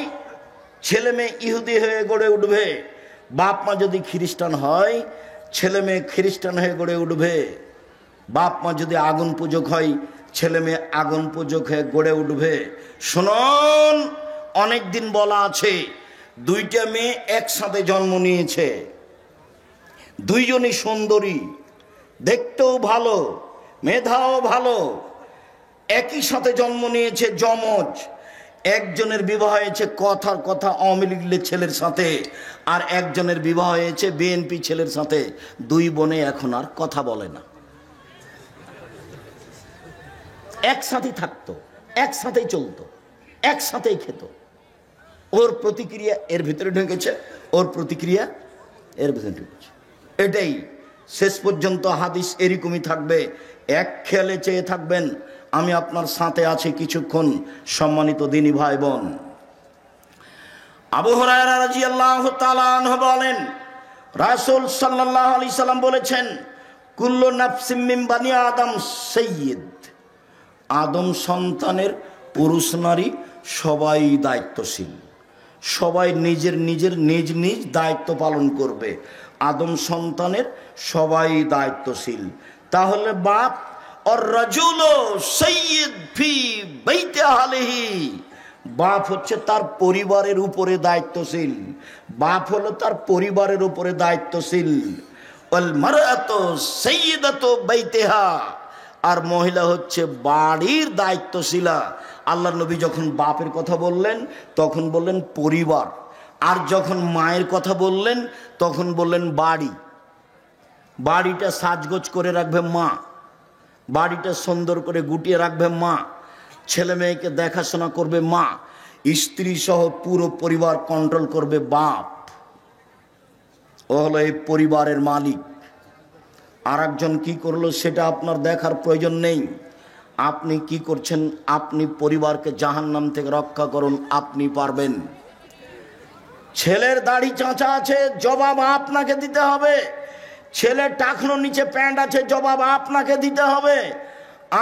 ছেলে মেয়ে ইহুদি হয়ে গড়ে উঠবে। বাপ মা যদি খ্রিস্টান হয়, ছেলে মেয়ে খ্রিস্টান হয়ে গড়ে উঠবে। বাপ মা যদি আগুন পূজক হয়, ছেলে মেয়ে আগুন পূজক হয়ে গড়ে উঠবে। শুনুন, অনেকদিন বলা আছে, 2টা মেয়ে একসাথে জন্ম নিয়েছে। 2জনই সুন্দরী, দেখতেও ভালো, মেধাও ভালো, একই সাথে জন্ম নিয়েছে, যমজ। একজনের বিবাহ হয়েছে কথার কথা আওয়ামী লীগের ছেলের সাথে, আর একজনের বিবাহ হয়েছে বিএনপি ছেলের সাথে। 2 বোনে এখন আর কথা বলে না। একসাথেই থাকতো, একসাথেই চলতো, একসাথেই খেত। ওর প্রতিক্রিয়া এর ভিতরে ঢুকেছে, ওর প্রতিক্রিয়া এর ভিতরে ঢুকেছে। এটাই শেষ পর্যন্ত হাদিস এরকমই থাকবে। এক খেয়ালে চেয়ে থাকবেন, আমি আপনার সাথে আছি কিছুক্ষণ। সম্মানিত দিনী ভাই বোন, আবু হুরায়রা রাদিয়াল্লাহু তাআলা আনহু বলেন, রাসূল সাল্লাল্লাহু আলাইহি সাল্লাম বলেছেন, কুল্লু নাফসিম মিন বানি আদম সাইয়্যিদ, আদম সন্তানের পুরুষ নারী সবাই দায়িত্বশীল। সবাই নিজের নিজের নিজ নিজ দায়িত্ব পালন করবে। আদম সন্তানের সবাই দায়িত্বশীল। তাহলে বাপ আর রাজুল সাইয়্যিদ ফি বাইতি আহলিহি, বাপ হচ্ছে তার পরিবারের উপরে দায়িত্বশীল। বাপ হলো তার পরিবারের উপরে দায়িত্বশীল। ওয়াল মারআতু সাইয়্যিদাতু বাইতিহা, আর মহিলা হচ্ছে বাড়ির দায়িত্বশীলা। আল্লাহর নবী যখন বাপের কথা বললেন তখন বললেন পরিবার, আর যখন মায়ের কথা বললেন তখন বললেন বাড়ি। বাড়িটা সাজগোজ করে রাখবে মা, বাড়িটা সুন্দর করে গুটিয়ে রাখবে মা, ছেলে মেয়েকে দেখাশোনা করবে মা, স্ত্রী সহ পুরো পরিবার কন্ট্রোল করবে বাপ। ও হলো এই পরিবারের মালিক। আর একজন কি করলো সেটা আপনার দেখার প্রয়োজন নেই। আপনি কি করছেন, আপনি পরিবারকে জাহান্নাম থেকে রক্ষা করুন, আপনি পারবেন। ছেলের দাড়ি চাঁচা আছে, জবাব আপনাকে দিতে হবে। ছেলের টাকনোর নিচে প্যান্ট আছে, জবাব আপনাকে দিতে হবে।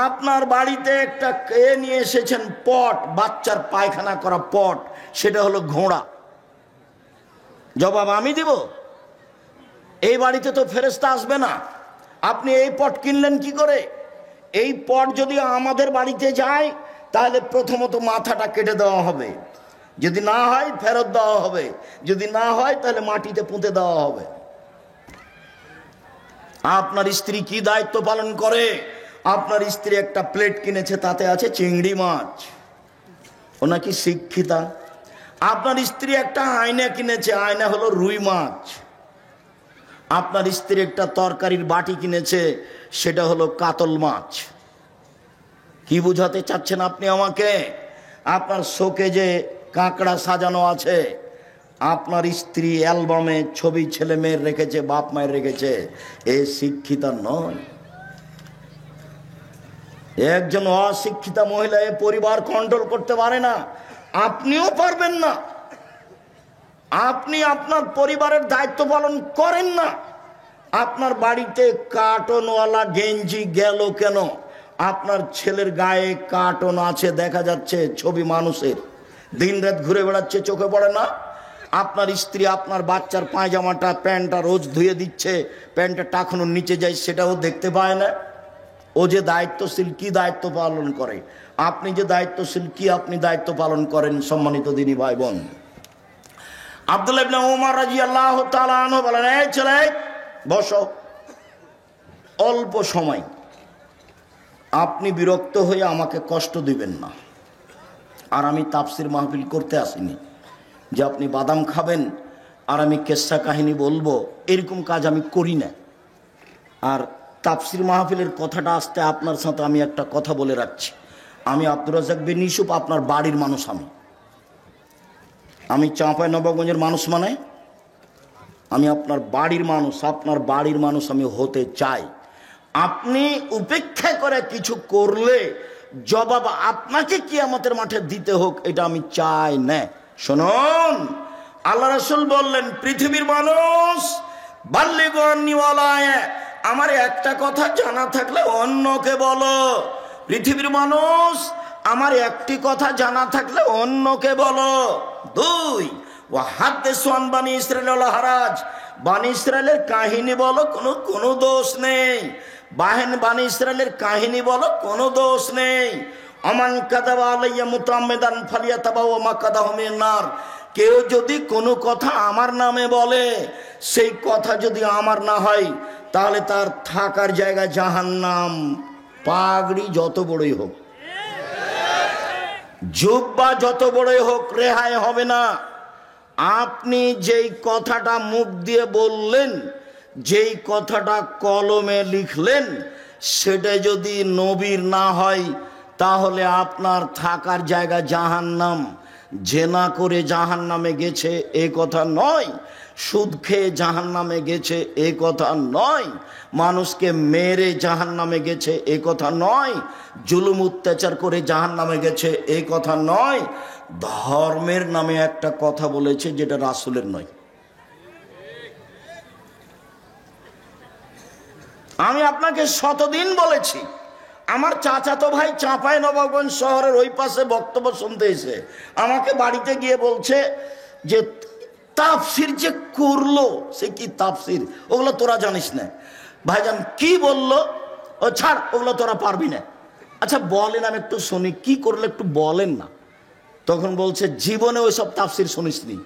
আপনার বাড়িতে একটা নিয়ে এসেছেন পট, বাচ্চার পায়খানা করা পট, সেটা হলো ঘোড়া, জবাব আমি দিব। এই বাড়িতে তো ফেরেশতা আসবে না, আপনি এই পট কিনলেন কি করে? এই পট যদি আমাদের বাড়িতে যায় তাহলে প্রথমত মাথাটা কেটে দেওয়া হবে, যদি না হয় ফেরত দেওয়া হবে, যদি না হয় তাহলে মাটিতে পুঁতে দেওয়া হবে। আপনার স্ত্রী কি দায়িত্ব পালন করে? আপনার স্ত্রী একটা প্লেট কিনেছে, তাতে আছে চিংড়ি মাছ, ও নাকি শিক্ষিতা। আপনার স্ত্রী একটা আয়না কিনেছে, আয়না হলো রুই মাছ। আপনার স্ত্রী একটা তরকারির বাটি কিনেছে, সেটা হলো কাতল মাছ। কি বুঝাতে চাচ্ছেন আপনি আমাকে? আপনার শোকে যে কাঁকড়া সাজানো আছে, আপনার স্ত্রী অ্যালবামে ছবি ছেলে মেয়ের রেখেছে, বাপ মায়ের রেখেছে, এ শিক্ষিতা নয়। একজন অশিক্ষিতা মহিলা এ পরিবার কন্ট্রোল করতে পারে না, আপনিও পারবেন না। আপনি আপনার পরিবারের দায়িত্ব পালন করেন না। আপনার বাড়িতে কার্টনওয়ালা গেঞ্জি গেল কেন? আপনার ছেলের গায়ে কার্টন আছে, দেখা যাচ্ছে ছবি মানুষের, দিনরাত ঘুরে বেড়াচ্ছে, চোখে পড়ে না? আপনার স্ত্রী আপনার বাচ্চার পায়জামাটা প্যান্টটা রোজ ধুয়ে দিচ্ছে, প্যান্টটা টাকানোর নিচে যায়, সেটাও দেখতে পায় না। ও যে দায়িত্বশীল, কি দায়িত্ব পালন করে? আপনি যে দায়িত্বশীল, কি আপনি দায়িত্ব পালন করেন? সম্মানিত দিনী ভাই বোন, আব্দুল্লাহ ইবনে ওমর রাদিয়াল্লাহু তাআলা আনহু বলেন, এই ছেলে বসো, অল্প সময়, আপনি বিরক্ত হয়ে আমাকে কষ্ট দিবেন না। আর আমি তাফসির মাহফিল করতে আসিনি যে আপনি বাদাম খাবেন আর আমি কেসা কাহিনী বলবো, এরকম কাজ আমি করি না। আর তাফসির মাহফিলের কথাটা আসতে আপনার সাথে আমি একটা কথা বলে রাখছি। আমি আব্দুর রাজ্জাক বিন ইউসুফ, আপনার বাড়ির মানুষ। আমি চাঁপাইনবাবগঞ্জের মানুষ, মানে আমি আপনার বাড়ির মানুষ, আপনার বাড়ির মানুষ আমি হতে চাই। আপনি উপেক্ষা করে কিছু করলে জবাব আপনাকে কিয়ামতের মাঠে দিতে হোক, এটা আমি চাই না। শুনুন, আল্লাহ রাসূল বললেন, পৃথিবীর মানুষ বাল্লিগু আন্নী ওয়ালা আয়া, আমার একটা কথা জানা থাকলে অন্যকে বলো। পৃথিবীর মানুষ, আমার একটি কথা জানা থাকলে অন্যকে বলো। দুই, ওয়া হাদ্দিসু আন বানি ইসরাঈল ওয়ালা হারাজ, বানি ইসরাঈলের কাহিনী বলো, কোনো দোষ নেই। বানি ইসরাঈলের কাহিনী বলো, কোনো দোষ নেই। আমান কাযাবা আলাইয়া মুতাআম্মিদান ফালিয়াতাবাওয়া মাকাদাহু মিনান নার, কেউ যদি কোনো কথা আমার নামে বলে, সেই কথা যদি আমার না হয়, তাহলে তার থাকার জায়গা জাহান্নাম। পাগড়ি যত বড়ই হোক, জুব্বা যত বড়ই হোক, রেহাই হবে না। আপনি যেই কথাটা মুখ দিয়ে বললেন, যেই কথাটা কলমে লিখলেন, সেটা যদি নবীর না হয়, তাহলে আপনার থাকার জায়গা জাহান্নাম। জেনা করে জাহান্নামে গেছে এ কথা নয়, সুদ খেয়ে জাহান্নামে গেছে এ কথা নয়, মানুষকে মেরে জাহান্নামে গেছে এ কথা নয়, জুলুম অত্যাচার করে জাহান্নামে গেছে এ কথা নয়। ধর্মের নামে একটা কথা বলেছে যেটা রাসূলের নয়। আমি আপনাকে শতদিন বলেছি, আমার চাচাতো ভাই চাঁপাইনবাবগঞ্জ শহরের ওই পাশে বক্তব্য শুনতে এসে আমাকে বাড়িতে গিয়ে বলছে যে তাফসির যে করলো, সে কি তাফসির, ওগুলো তোরা জানিস না। ভাইজান কি বললো? ও ছাড়, ওগুলো তোরা পারবি না। আচ্ছা বলেন, আমি একটু শুনি, কি করলে একটু বলেন না। তখন বলছে জীবনে ওই সব তাফসির শুনিসনি।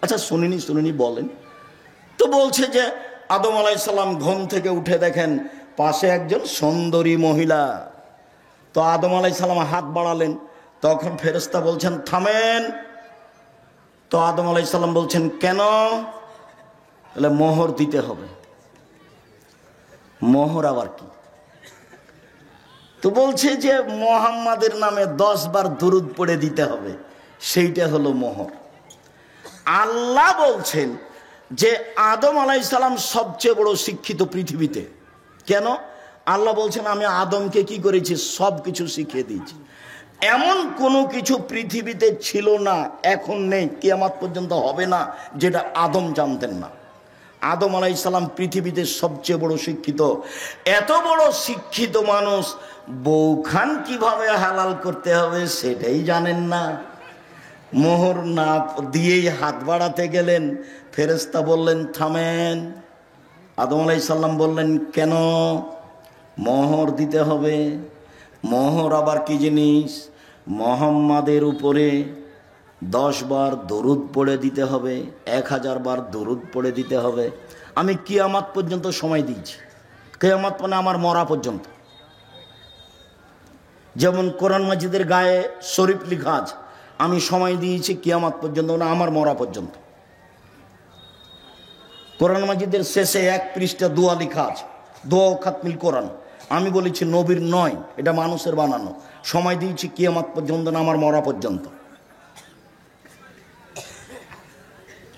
আচ্ছা শুনিনি, বলেন তো। বলছে যে আদম আলাইহিস সালাম ঘুম থেকে উঠে দেখেন পাশে একজন সুন্দরী মহিলা। তো আদম আলাইহিস সালাম হাত বাড়ালেন, তখন ফেরেশতা বলছেন থামেন। তো আদম আলাইহিস সালাম বলছেন কেন? তাহলে মোহর দিতে হবে। মোহর আবার কি? তো বলছে যে মুহাম্মাদের নামে 10 বার দুরূদ পড়ে দিতে হবে, সেইটা হলো মোহর। আল্লাহ বলছেন যে আদম আলাইহিস সালাম সবচেয়ে বড় শিক্ষিত পৃথিবীতে। কেন? আল্লাহ বলছেন আমি আদমকে কি করেছি? সব কিছু শিখিয়ে দিয়েছি। এমন কোনো কিছু পৃথিবীতে ছিল না, এখন নেই, কিয়ামত পর্যন্ত হবে না, যেটা আদম জানতেন না। আদম আলাইহিস সালাম পৃথিবীতে সবচেয়ে বড় শিক্ষিত। এত বড় শিক্ষিত মানুষ বউখান কিভাবে হালাল করতে হবে সেটাই জানেন না। মোহর না দিয়েই হাত বাড়াতে গেলেন, ফেরেশতা বললেন থামেন। আদম আলাইহিস সালাম বললেন কেন? মোহর দিতে হবে। মোহর আবার কি জিনিস? মুহাম্মাদের উপরে 10 বার দরুদ পড়ে দিতে হবে, 1000 বার দরুদ পড়ে দিতে হবে। আমি কিয়ামত পর্যন্ত সময় দিয়েছি, কিয়ামত মানে আমার মরা পর্যন্ত। যেমন কোরআন মাজিদের গায়ে শরীফ লিখা আছে, আমি সময় দিয়েছি কিয়ামত পর্যন্ত, না আমার মরা পর্যন্ত। কোরআন মাজিদের শেষে 1 পৃষ্ঠা দোয়া লেখা আছে, দোয়া ও খাতমিল কোরআন। আমি বলেছি নবীর নয়, এটা মানুষের বানানো। সময় দিয়েছি কিয়ামত পর্যন্ত, না আমার মরা পর্যন্ত।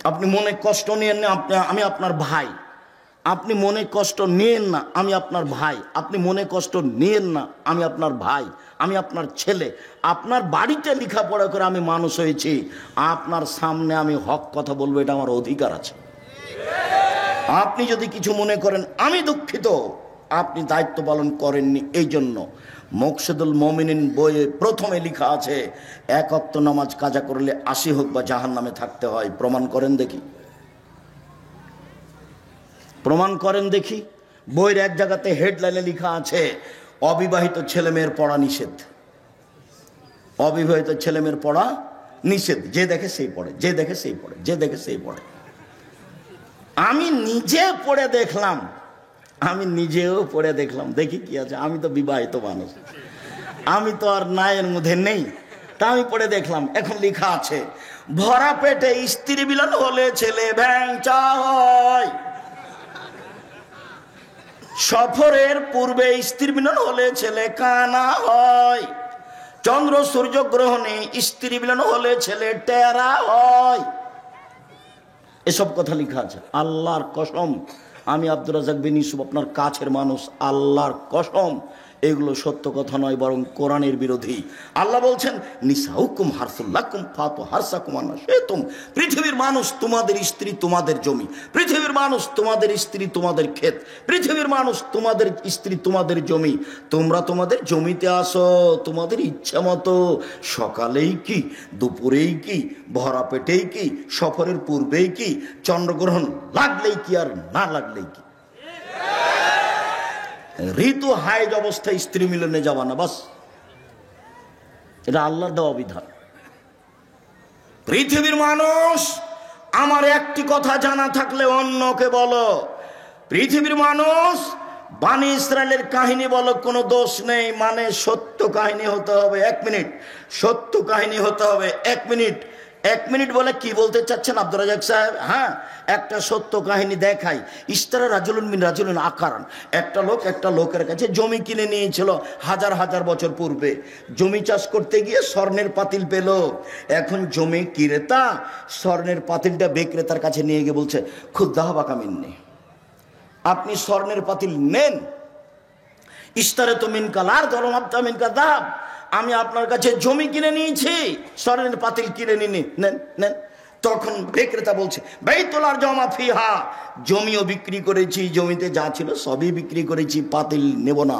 আপনি মনে কষ্ট নিয়েন না, আমি আপনার ভাই। আপনি মনে কষ্ট নিয়েন না, আমি আপনার ভাই। আপনি মনে কষ্ট নিয়েন না, আমি আপনার ভাই, আমি আপনার ছেলে। আপনার বাড়িতে লেখাপড়া করে আমি মানুষ হয়েছি, আপনার সামনে আমি হক কথা বলবো, এটা আমার অধিকার আছে। আপনি যদি কিছু মনে করেন আমি দুঃখিত, আপনি দায়িত্ব পালন করেননি। এই জন্য মুকশিদুল মুমিনিন বইয়ে প্রথমে লেখা আছে 1 ওয়াক্ত নামাজ কাজা করলে 80 হোক বা জাহান্নামে থাকতে হয়। প্রমাণ করেন দেখি, প্রমাণ করেন দেখি। বইয়ের এক জায়গাতে হেডলাইনে লেখা আছে অবিবাহিত ছেলেমেয়ের পড়া নিষেধ। অবিবাহিত ছেলেমেয়ের পড়া নিষেধ। যে দেখে সেই পড়ে, যে দেখে সেই পড়ে, যে দেখে সেই পড়ে। আমি নিজে পড়ে দেখলাম, আমি নিজেও পড়ে দেখলাম, দেখি কি আছে। আমি তো বিবাহিত মানুষ, আমি তো আর নায়ের মধ্যে নেই, তা আমি পড়ে দেখলাম। এখন লেখা আছে ভরা পেটে স্ত্রী মিলন হলে ছেলে ভ্যাংচা হয়, সফরের পূর্বে স্ত্রী মিলন হলে ছেলে কানা হয়, চন্দ্র সূর্য গ্রহণে স্ত্রী মিলন হলে ছেলে টেরা হয়। এসব কথা লেখা আছে। আল্লাহর কসম, আমি আব্দুর রাজ্জাক বিন ইউসুফ আপনার কাছের মানুষ, আল্লাহর কসম এগুলো সত্য কথা নয়, বরং কোরআনের বিরোধী। আল্লাহ বলছেন নিসাউকুম হারসুল লাকুম ফাতু হারসাকুম আন্না শিতুম। পৃথিবীর মানুষ তোমাদের স্ত্রী, তোমাদের জমি। পৃথিবীর মানুষ তোমাদের স্ত্রী, তোমাদের ক্ষেত। পৃথিবীর মানুষ তোমাদের স্ত্রী, তোমাদের জমি। তোমরা তোমাদের জমিতে আসো তোমাদের ইচ্ছা মতো, সকালেই কি, দুপুরেই কি, ভরা পেটেই কি, সফরের পূর্বেই কি, চন্দ্রগ্রহণ লাগলেই কি আর না লাগলেই কি। ঋতু হাইজ অবস্থায় স্ত্রী মিলনে যাওয়া না, বাস। এটা আল্লাহর দেওয়া বিধান। পৃথিবীর মানুষ, আমার একটি কথা জানা থাকলে অন্যকে বলো। পৃথিবীর মানুষ, বানি ইসরায়েলের কাহিনী বলো, কোনো দোষ নেই, মানে সত্য কাহিনী হতে হবে। 1 মিনিট, সত্য কাহিনী হতে হবে। 1 মিনিট, 1 মিনিট বলে কি বলতে চাচ্ছেন আব্দুর রাজ্জাক সাহেব? হ্যাঁ, একটা সত্য কাহিনী দেখাই। ইস্তারা রাজুলুন মিন রাজুলিন আকারান। একটা লোকের কাছে জমি কিনে নিয়েছিল হাজার হাজার বছর পূর্বে। জমি চাষ করতে গিয়ে স্বর্ণের পাতিল পেল। এখন জমি ক্রেতা স্বর্ণের পাতিলটা বিক্রেতার কাছে নিয়ে গিয়ে বলছে খুদ্দাহ বাকা মিন্নি, আপনি স্বর্ণের পাতিল নেন। ইস্তারে তো মিনকালার ধরম আবতা মিনকা দাহাব, আমি আপনার কাছে জমি কিনে নিয়েছি, স্বর্ণের পাতিল কিনে নিনি, নেন নেন। তখন বিক্রেতা বলছে বাইতুলার জমা ফিহা, জমিও বিক্রি করেছি, জমিতে যা ছিল সবই বিক্রি করেছি, পাতিল নেব না।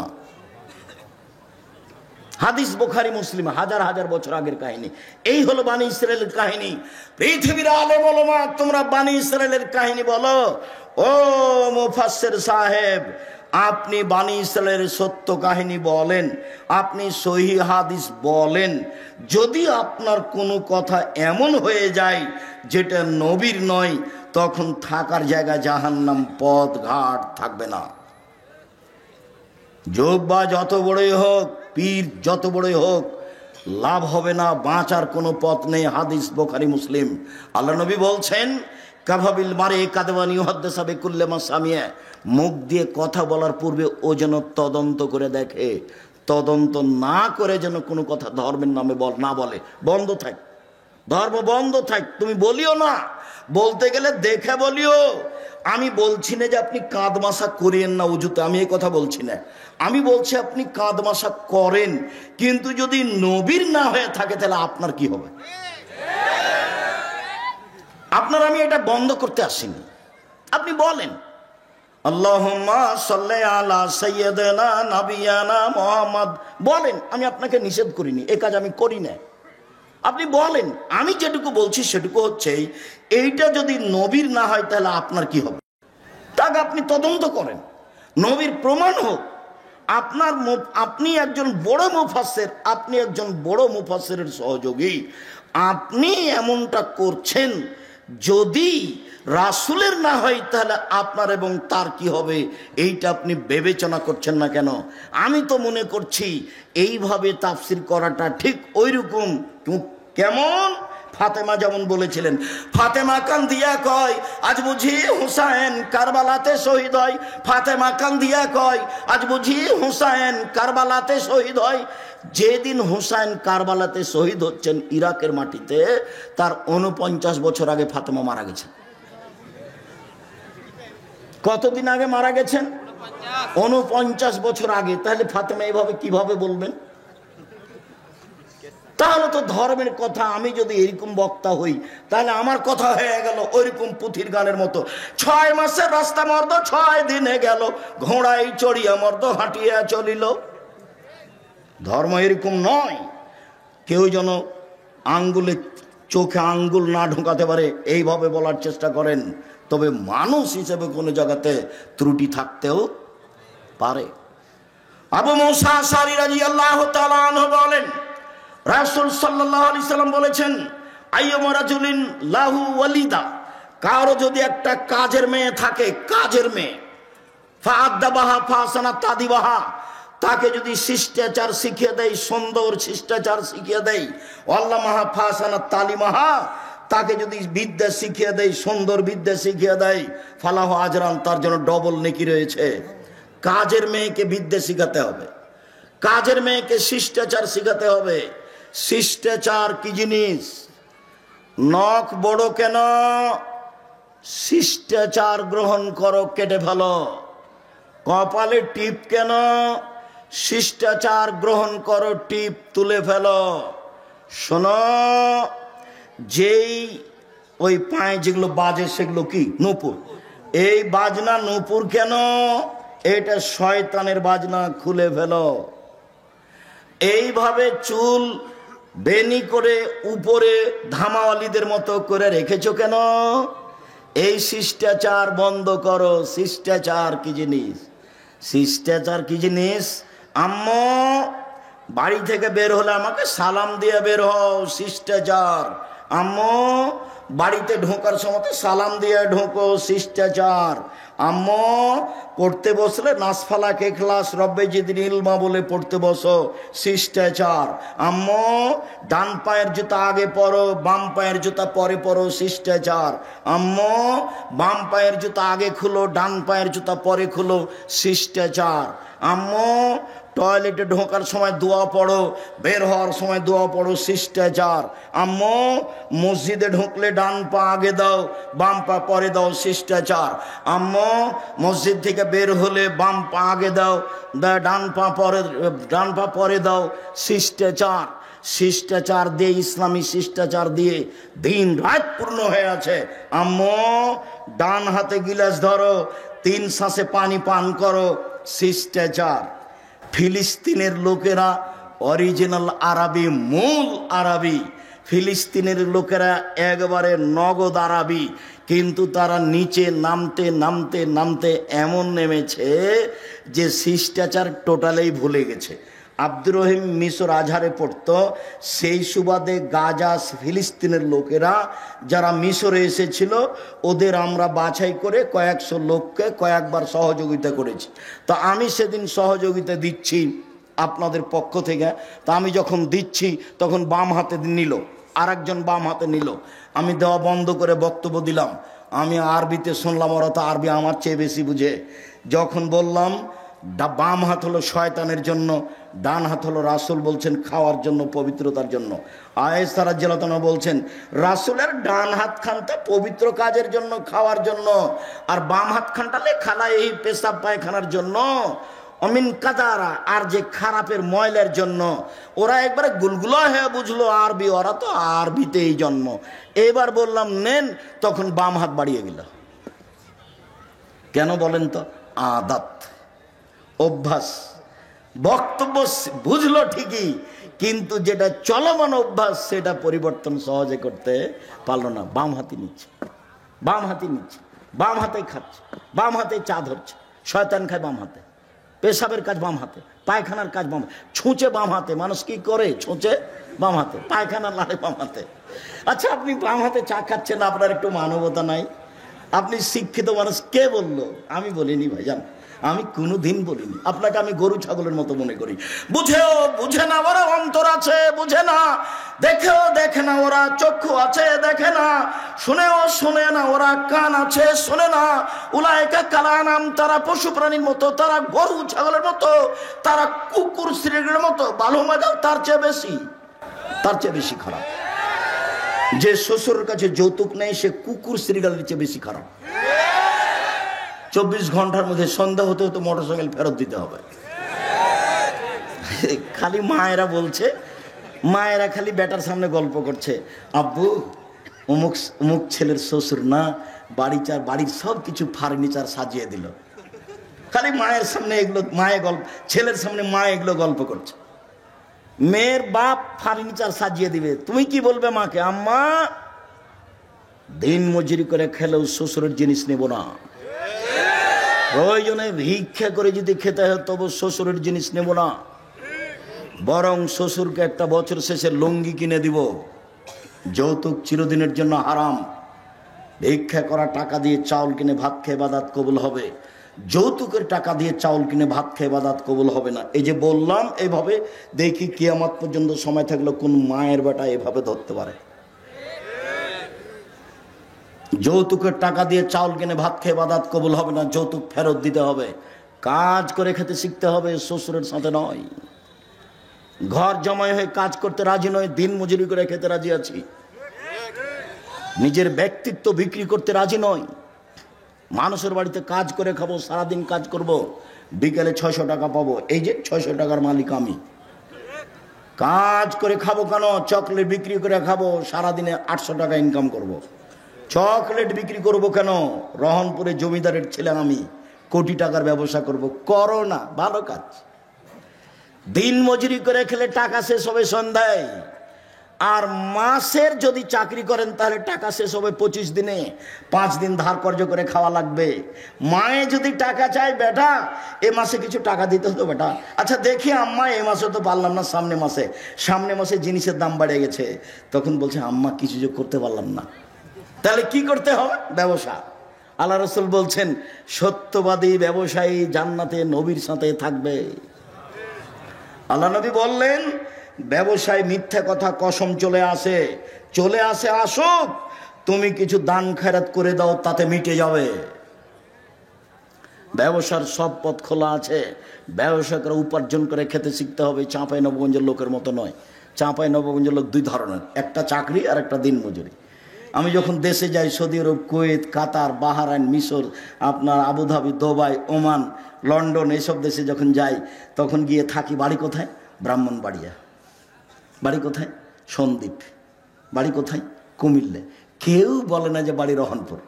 হাদিস বুখারী মুসলিম, হাজার হাজার বছর আগের কাহিনী। এই হলো বানি ইসরায়েলের কাহিনী। পৃথিবীর আলেম ওলামা, তোমরা বানি ইসরায়েলের কাহিনী বলো। ও মুফাসসির সাহেব, আপনি বানি ইসরায়েলের সত্য কাহিনী বলেন, আপনি সহিহ হাদিস বলেন। যদি আপনার কোনো কথা এমন হয়ে যায় যেটা নবীর নয়, তখন থাকার জায়গা জাহান্নাম, পথ ঘাট থাকবে না। যোগবা যত বড়ই হোক, পীর যত বড়ই হোক, লাভ হবে না, বাঁচার কোনো পথ নেই। হাদিস বুখারী মুসলিম। আল্লাহ নবী বলছেন, কাফাবিল মারে কাদওয়ানি ইউহাদ্দিসু কুল্লে মা সামিয়া, মুখ দিয়ে কথা বলার পূর্বে ও যেন তদন্ত করে দেখে, তদন্ত না করে যেন কোনো কথা ধর্মের নামে না বলে। বন্ধ থাক, ধর্ম বন্ধ থাক, তুমি বলিও না। বলতে গেলে দেখে বলিও। আমি বলছি না যে আপনি কাঁদ মাসা করিয়েন না উজুতে, আমি এই কথা বলছি না। আমি বলছি আপনি কাঁদ মাসা করেন, কিন্তু যদি নবীর না হয়ে থাকে তাহলে আপনার কি হবে? আপনার আমি এটা বন্ধ করতে আসিনি। আপনি বলেন আল্লাহুম্মা সাল্লি আলা সাইয়্যিদিনা নাবিয়ানা মুহাম্মদ, বলেন, আমি আপনাকে নিষেধ করিনি, এই কাজ আমি করি না। আপনি বলেন। আমি যেটুকু বলছি সেটুকু হচ্ছে, এইটা যদি নবীর না হয় তাহলে আপনার কি হবে, তাকে আপনি তদন্ত করেন, নবীর প্রমাণ হোক। আপনি একজন বড় মুফাসসির, আপনি একজন বড় মুফাসসিরের সহযোগী, আপনি এমনটা করছেন, যদি রাসূলের না হয় তাহলে আপনার এবং তার কি হবে, এইটা আপনি বিবেচনা করছেন না কেন? আমি তো মনে করছি এইভাবে তাফসীর করাটা ঠিক ওইরকম। কেমন? ফাতেমা যেমন বলেছিলেন, ফাতেমা কান্দিয়া কয় আজ বুঝি হুসাইন কারবালাতে শহীদ হয়। ফাতেমা কান্দিয়া কয় আজ বুঝি হুসাইন কারবালাতে শহীদ হয়। যেদিন হুসাইন কারবালাতে শহীদ হচ্ছেন ইরাকের মাটিতে, তার 49 বছর আগে ফাতেমা মারা গেছেন। কতদিন আগে মারা গেছেন? 49 বছর আগে। তাহলে ফাতেমা এইভাবে কিভাবে বলবেন? তাহলে তো ধর্মের কথা, আমি যদি এরকম বক্তা হই তাহলে আমার কথা হয়ে গেল ওইরকম পুথির গানের মতো, 6 মাসের রাস্তা মর্দ 6 দিনে গেল, ঘোড়ায় চড়িয়া মর্দ হাঁটিয়া চলিল। ধর্ম এরকম নয়। কেউ যেন আঙ্গুলে চোখে আঙ্গুল না ঢোকাতে পারে এইভাবে বলার চেষ্টা করেন, তবে মানুষ হিসেবে কোনো জায়গাতে ত্রুটি থাকতেও পারে। আবু মুসা আশআরী রাদিয়াল্লাহু তাআলা আনহু বলেন, রাসূল সাল্লাল্লাহু আলাইহি সাল্লাম বলেছেন, আইয়ুমা রাজুলিন লাহু ওয়ালিদা, কারো যদি একটা কাজের মেয়ে থাকে, কাজের মেয়ে, ফাআদ্দাবাহা ফাসানা তাদিবাহা, তাকে যদি শিষ্টাচার শিখিয়ে দেয়, সুন্দর শিষ্টাচার শিখিয়ে দেয়, আল্লামাহা ফাসানা তালিমাহা, তাকে যদি বিদ্যা শিখিয়ে দেয়, সুন্দর বিদ্যা শিখিয়ে দেয়, ফালাহু আজরান, তার জন্য ডবল নেকি রয়েছে। কাজের মেয়েকে বিদ্যা শিখাতে হবে, কাজের মেয়েকে শিষ্টাচার শিখাতে হবে। শিষ্টাচার কি জিনিস? নখ বড় কেন? শিষ্টাচার গ্রহণ করো, কেটে ফেলো। কপালে টিপ কেন? শিষ্টাচার গ্রহণ করো, টিপ তুলে ফেলো। শোনো, যেই ওই পায়ে যেগুলো বাজে সেগুলো কি? নূপুর। এই বাজনা নূপুর কেন? এটা শয়তানের বাজনা, খুলে ফেলো। এইভাবে চুল বেনি করে উপরে ধামাওয়ালিদের মতো করে রেখেছো কেন? এই শিষ্টাচার বন্ধ করো। শিষ্টাচার কি জিনিস? শিষ্টাচার কি জিনিস? আম্মু বাড়ি থেকে বের হলে আমাকে সালাম দিয়ে বের হও, শিষ্টাচার। আম্মু বাড়িতে ঢোকার সময় সালাম দিয়ে ঢোকো, শিষ্টাচার। আম্মু পড়তে বসলে নাসফালাক ইখলাস রব্বে জিদনি ইলমা বলে পড়তে বসো, শিষ্টাচার। আম্মু ডান পায়ের জুতা আগে পরো, বাম পায়ের জুতা পরে পরো, শিষ্টাচার। আম্মু বাম পায়ের জুতা আগে খুলো, ডান পায়ের জুতা পরে খুলো, শিষ্টাচার। আম্মু টয়লেটে ঢোকার সময় দোয়া পড়ো, বের হওয়ার সময় দোয়া পড়ো, শিষ্টাচার। আম্মু মসজিদে ঢুকলে ডান পা আগে দাও, বাম পা পরে দাও, শিষ্টাচার। আম্মু মসজিদ থেকে বের হলে বাম পা আগে দাও, ডান পা পরে দাও, শিষ্টাচার। শিষ্টাচার দিয়ে, ইসলামী শিষ্টাচার দিয়ে দিন রাত পূর্ণ হয়ে আছে। আম্মু ডান হাতে গিলাস ধরো, 3 শ্বাসে পানি পান করো, শিষ্টাচার। ফিলিস্তিনের লোকেরা অরিজিনাল আরবি, মূল আরবি। ফিলিস্তিনের লোকেরা একবারে নগদ আরবি, কিন্তু তারা নিচে নামতে নামতে নামতে এমন নেমেছে যে শিষ্টাচার টোটালেই ভুলে গেছে। আব্দুর রহিম মিশর আজহারে পড়তো, সেই সুবাদে গাজা ফিলিস্তিনের লোকেরা যারা মিশরে এসেছিল ওদের আমরা বাছাই করে কয়েকশো লোককে কয়েকবার সহযোগিতা করেছি। তো আমি সেদিন সহযোগিতা দিচ্ছি আপনাদের পক্ষ থেকে। তা আমি যখন দিচ্ছি তখন বাম হাতে নিল, আর একজন বাম হাতে নিল। আমি দেওয়া বন্ধ করে বক্তব্য দিলাম। আমি আরবিতে শুনলাম, ওরা তো আরবি আমার চেয়ে বেশি বুঝে। যখন বললাম বাম হাত হলো শয়তানের জন্য, ডান হাত হলো রাসূল বলছেন খাওয়ার জন্য, পবিত্রতার জন্য। আয়েশা রাদিয়াল্লাহু আনহা বলছেন রাসূলের ডান হাত খানটা পবিত্র কাজের জন্য, খাওয়ার জন্য, আর বাম হাত খানটা খালা এই পেশাব পায়খানার জন্য, অমিন কাদারা, আর যে খারাপের ময়লার জন্য। ওরা একবারে গুলগুলো হয়ে বুঝলো আরবি, ওরা তো আরবিতেই জন্ম। এবার বললাম নেন, তখন বাম হাত বাড়িয়ে গেল। কেন বলেন তো? আদাত, অভ্যাস। বক্তব্য বুঝলো ঠিকই, কিন্তু যেটা চলমান অভ্যাস সেটা পরিবর্তন সহজে করতে পারলো না। বাম হাতে নিচ্ছে, বাম হাতে নিচ্ছে, বাম হাতে খাচ্ছে, বাম হাতে চা ধরছে। শয়তান খায় বাম হাতে, পেশাবের কাজ বাম হাতে, পায়খানার কাজ বাম হাতে, ছুঁচে বাম হাতে। মানুষ কি করে? ছুঁচে বাম হাতে, পায়খানা লাড়ে বাম হাতে। আচ্ছা, আপনি বাম হাতে চা খাচ্ছেন, আপনার একটু মানবতা নাই? আপনি শিক্ষিত মানুষ, কে বললো? আমি বলিনি ভাইজান, আমি কোনোদিন বলিনি। আপনাকে আমি গরু ছাগলের মতো মনে করি। বুঝেও বুঝে না ওরা, অন্তর আছে বুঝে না, দেখেও দেখে না ওরা, চক্ষু আছে দেখে না, শুনেও শোনে না ওরা, কান আছে শোনে না। উলাইকা কালানাম, তারা পশু প্রাণীর মতো, তারা গরু ছাগলের মতো, তারা কুকুর শ্রীর মতো। ভালো মজা তার চেয়ে বেশি, তার চেয়ে বেশি খারাপ। যে শ্বশুরের কাছে যৌতুক নেই সে কুকুর শ্রীগালের চেয়ে বেশি খারাপ। 24 ঘন্টার মধ্যে সন্ধ্যা হতে হতে মোটরসাইকেল ফেরত দিতে হবে। খালি মায়েরা বলছে, মায়েরা খালি বেটার সামনে গল্প করছে, আব্বু অমুক অমুক ছেলের শ্বশুর না বাড়ির সব কিছু ফার্নিচার সাজিয়ে দিল। খালি মায়ের সামনে এগুলো, মায়ের গল্প, ছেলের সামনে মা এগুলো গল্প করছে। মেয়ের বাপ ফার্নিচার সাজিয়ে দিবে, তুমি কি বলবে মাকে? আম্মা দিন মজুরি করে খেলেও শ্বশুরের জিনিস নেব না, প্রয়োজনে ভিক্ষা করে যদি খেতে হয় তবু শ্বশুরের জিনিস নেব না, বরং শ্বশুরকে একটা বছর শেষে লুঙ্গি কিনে দিব। যৌতুক চিরদিনের জন্য হারাম। ভিক্ষা করা টাকা দিয়ে চাউল কিনে ভাত খেয়ে ইবাদত কবুল হবে, যৌতুকের টাকা দিয়ে চাউল কিনে ভাত খেয়ে ইবাদত কবুল হবে না। এই যে বললাম, এইভাবে দেখি কিয়ামত পর্যন্ত সময় থাকলে কোন মায়ের বেটা এভাবে ধরতে পারে। যৌতুকের টাকা দিয়ে চাউল কিনে ভাত খেয়ে ইবাদত কবুল হবে না, যৌতুক ফেরত দিতে হবে। কাজ করে খেতে শিখতে হবে, শ্বশুরের সাথে নয়। ঘর জমায় হয়ে কাজ করতে রাজি নয়, দিন মজুরি করে খেতে রাজি আছি। নিজের ব্যক্তিত্ব বিক্রি করতে রাজি নয়। মানুষের বাড়িতে কাজ করে খাবো, সারাদিন কাজ করব, বিকেলে 600 টাকা পাবো। এই যে 600 টাকার মালিক আমি। কাজ করে খাবো কেন? চকলেট বিক্রি করে খাবো, সারাদিনে 800 টাকা ইনকাম করব। চকলেট বিক্রি করব কেন? রহনপুরে জমিদারের ছেলে আমি, কোটি টাকার ব্যবসা করব। করো না, ভালো কাজ। দিন মজুরি করে খেলে টাকা শেষ হবে সন্ধ্যায়, আর মাসের যদি চাকরি করেন তাহলে টাকা শেষ হবে 25 দিনে। 5 দিন ধার কর্জ করে খাওয়া লাগবে। মায়ে যদি টাকা চায়, বেটা এ মাসে কিছু টাকা দিতে হতো বেটা। আচ্ছা দেখি আম্মা, এ মাসে তো পারলাম না, সামনে মাসে জিনিসের দাম বেড়ে গেছে। তখন বলছে আম্মা কিছু যে করতে পারলাম না। তাহলে কি করতে হবে? ব্যবসা। আল্লাহ রাসূল বলছেন সত্যবাদী ব্যবসায়ী জান্নাতে নবীর সাথে থাকবে। আল্লাহ নবী বললেন ব্যবসায় মিথ্যা কথা কসম চলে আসে আসুক, তুমি কিছু দান খয়রাত করে দাও, তাতে মিটে যাবে। ব্যবসার সব পথ খোলা আছে। ব্যবসা করে উপার্জন করে খেতে শিখতে হবে। চাঁপাইনবাবগঞ্জের লোকের মতো নয়। চাঁপাইনবাবগঞ্জের লোক 2 ধরনের, একটা চাকরি আর একটা দিন মজুরি। আমি যখন দেশে যাই, সৌদি আরব, কুয়েত, কাতার, বাহরাইন, মিশর, আপনার আবুধাবি, দুবাই, ওমান, লন্ডন, এইসব দেশে যখন যাই তখন গিয়ে থাকি। বাড়ি কোথায়? ব্রাহ্মণবাড়িয়া। বাড়ি কোথায়? সন্দ্বীপ। বাড়ি কোথায়? কুমিল্লা। কেউ বলে না যে বাড়ি রহনপুর,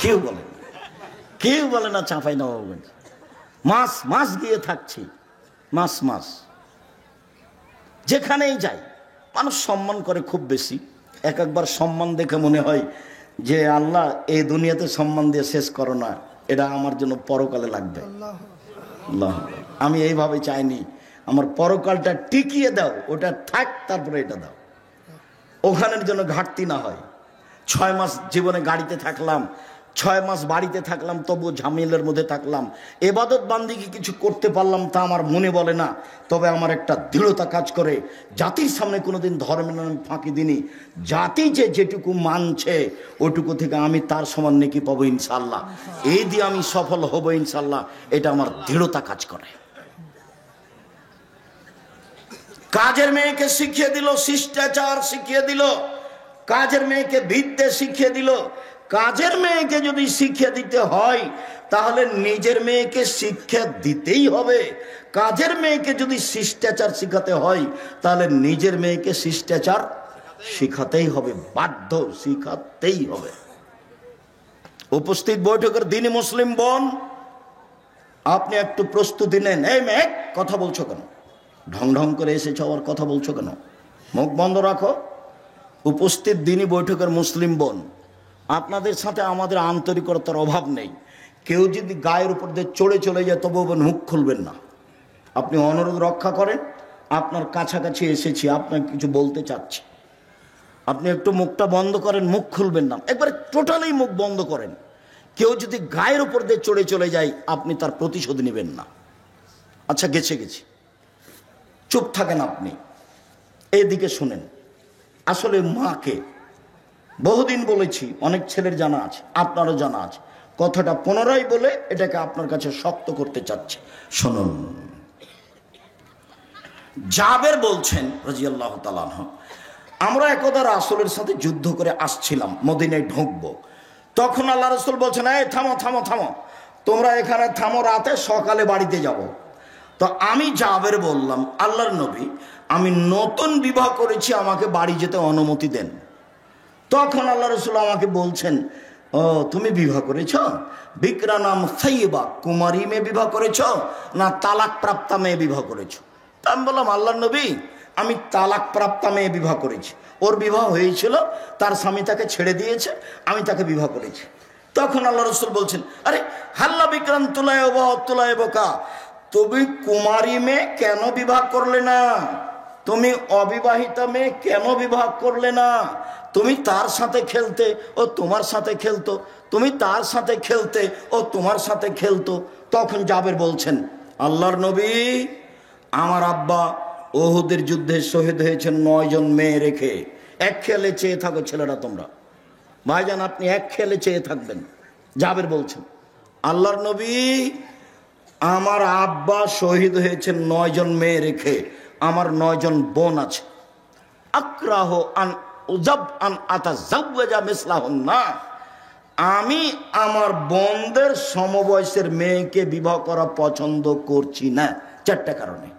কেউ বলে না, কেউ বলে না চাঁপাইনবাবগঞ্জ। মাস গিয়ে থাকছি, মাস যেখানেই যাই মানুষ সম্মান করে খুব বেশি। একবার সম্মান দেখে মনে হয় যে আল্লাহ এই দুনিয়াতে সম্মান দিয়ে শেষ করো না, এটা আমার জন্য পরকালে লাগবে। আল্লাহ, আমি এইভাবে চাইনি। আমার পরকালটা টিকিয়ে দাও, ওটা থাক, তারপরে এটা দাও, ওখানের জন্য ঘাটতি না হয়। 6 মাস জীবনে গাড়িতে থাকলাম, 6 মাস বাড়িতে থাকলাম, তবু ঝামেলার মধ্যে থাকলাম, এবাদত বান্দিকে কিছু করতে পারলাম তা আমার মনে বলে না। তবে আমার একটা দৃঢ়তা কাজ করে, জাতির সামনে কোনোদিন ধর্মের নামে ফাঁকি দিনি, জাতি যে যেটুকু মানছে ওটুকু থেকে আমি তার সমান নেকি পাবো ইনশাল্লাহ, এই দিয়ে আমি সফল হব ইনশাল্লাহ, এটা আমার দৃঢ়তা কাজ করে। কাজের মেয়েকে শিখিয়ে দিল, শিষ্টাচার শিখিয়ে দিল, কাজের মেয়েকে বিদ্যে শিখিয়ে দিল। কাজের মেয়েকে যদি শিক্ষা দিতে হয় তাহলে নিজের মেয়েকে শিক্ষা দিতেই হবে। কাজের মেয়েকে যদি শিষ্টাচার শিখাতে হয় তাহলে নিজের মেয়েকে শিষ্টাচার শিখাতেই হবে, বাধ্য, শিখাতেই হবে। উপস্থিত বৈঠকের দিনই মুসলিম বোন, আপনি একটু প্রস্তুতি নেন। এই মেয়ে, কথা বলছো কেন? ঢং ঢং করে এসেছ, আবার কথা বলছো কেন? মুখ বন্ধ রাখো। উপস্থিত দিনই বৈঠকের মুসলিম বোন, আপনাদের সাথে আমাদের আন্তরিকতার অভাব নেই। কেউ যদি গায়ের উপর দিয়ে চড়ে চলে যায় তবু মুখ খুলবেন না। আপনি অনুরোধ রক্ষা করেন, আপনার কাছাকাছি এসেছি, আপনাকে কিছু বলতে চাচ্ছি, আপনি একটু মুখটা বন্ধ করেন, মুখ খুলবেন না, একবারে টোটালি মুখ বন্ধ করেন। কেউ যদি গায়ের উপর দিয়ে চড়ে চলে যায় আপনি তার প্রতিশোধ নেবেন না। আচ্ছা, গেছে, চুপ থাকেন আপনি। এদিকে শুনেন, আসলে মাকে বহুদিন বলেছি, অনেক ছেলের জানা আছে, আপনারও জানা আছে, কথাটা পুনরায় বলে এটাকে আপনার কাছে শক্ত করতে চাচ্ছি। শুনুন, জাবের বলছেন রাদিয়াল্লাহু তাআলা আনহু, আমরা একদা রাসূলের সাথে যুদ্ধ করে আসছিলাম, মদিনায় ঢুকবো। তখন আল্লাহ রাসূল বলছেন, এই থামো থামো থামো, তোমরা এখানে থামো, রাতে সকালে বাড়িতে যাব। তো আমি জাবের বললাম, আল্লাহর নবী, আমি নতুন বিবাহ করেছি, আমাকে বাড়ি যেতে অনুমতি দেন। তখন আল্লাহ রাসূল আমাকে বলছেন, ও তুমি বিবাহ করেছ? বিকরা নাম সাইয়্যিবা, কুমারী মেয়ে বিবাহ করেছ না তালাক প্রাপ্তা মেয়ে বিবাহ করেছ? তা আমি বললাম, আল্লাহর নবী, আমি তালাক প্রাপ্তা মেয়ে বিবাহ করেছি। ওর বিবাহ হয়েছিল, তার স্বামী তাকে ছেড়ে দিয়েছে, আমি তাকে বিবাহ করেছি। তখন আল্লাহ রাসূল বলছেন, আরে হাল্লা বিক্রান তুলায় বোকা, তুমি কুমারী মেয়ে কেন বিবাহ করলে না? তুমি অবিবাহিতা মেয়ে কেন বিবাহ করলে না? তুমি তার সাথে খেলতে, ও তোমার সাথে খেলতো, তুমি তার সাথে খেলতে, ও তোমার সাথে খেলতো। তখন জাবের বলছেন, আল্লাহর নবী, আমার আব্বা উহুদের যুদ্ধে শহীদ হয়েছেন 9 জন মেয়ে রেখে। এক খেলে চেয়ে থাকো ছেলেরা তোমরা, ভাইজান আপনি এক খেলে চেয়ে থাকবেন। জাবের বলছেন, আল্লাহর নবী, আমার আব্বা শহীদ হয়েছেন 9 জন মেয়ে রেখে, আমার 9 জন বোন আছে। আক্রাহ আন উজাব আন আতাজাওয়াজা মিসলাহুন্না, আমি আমার বোনদের সমবয়সের মেয়েকে বিবাহ করা পছন্দ করছি না 4টা কারণে।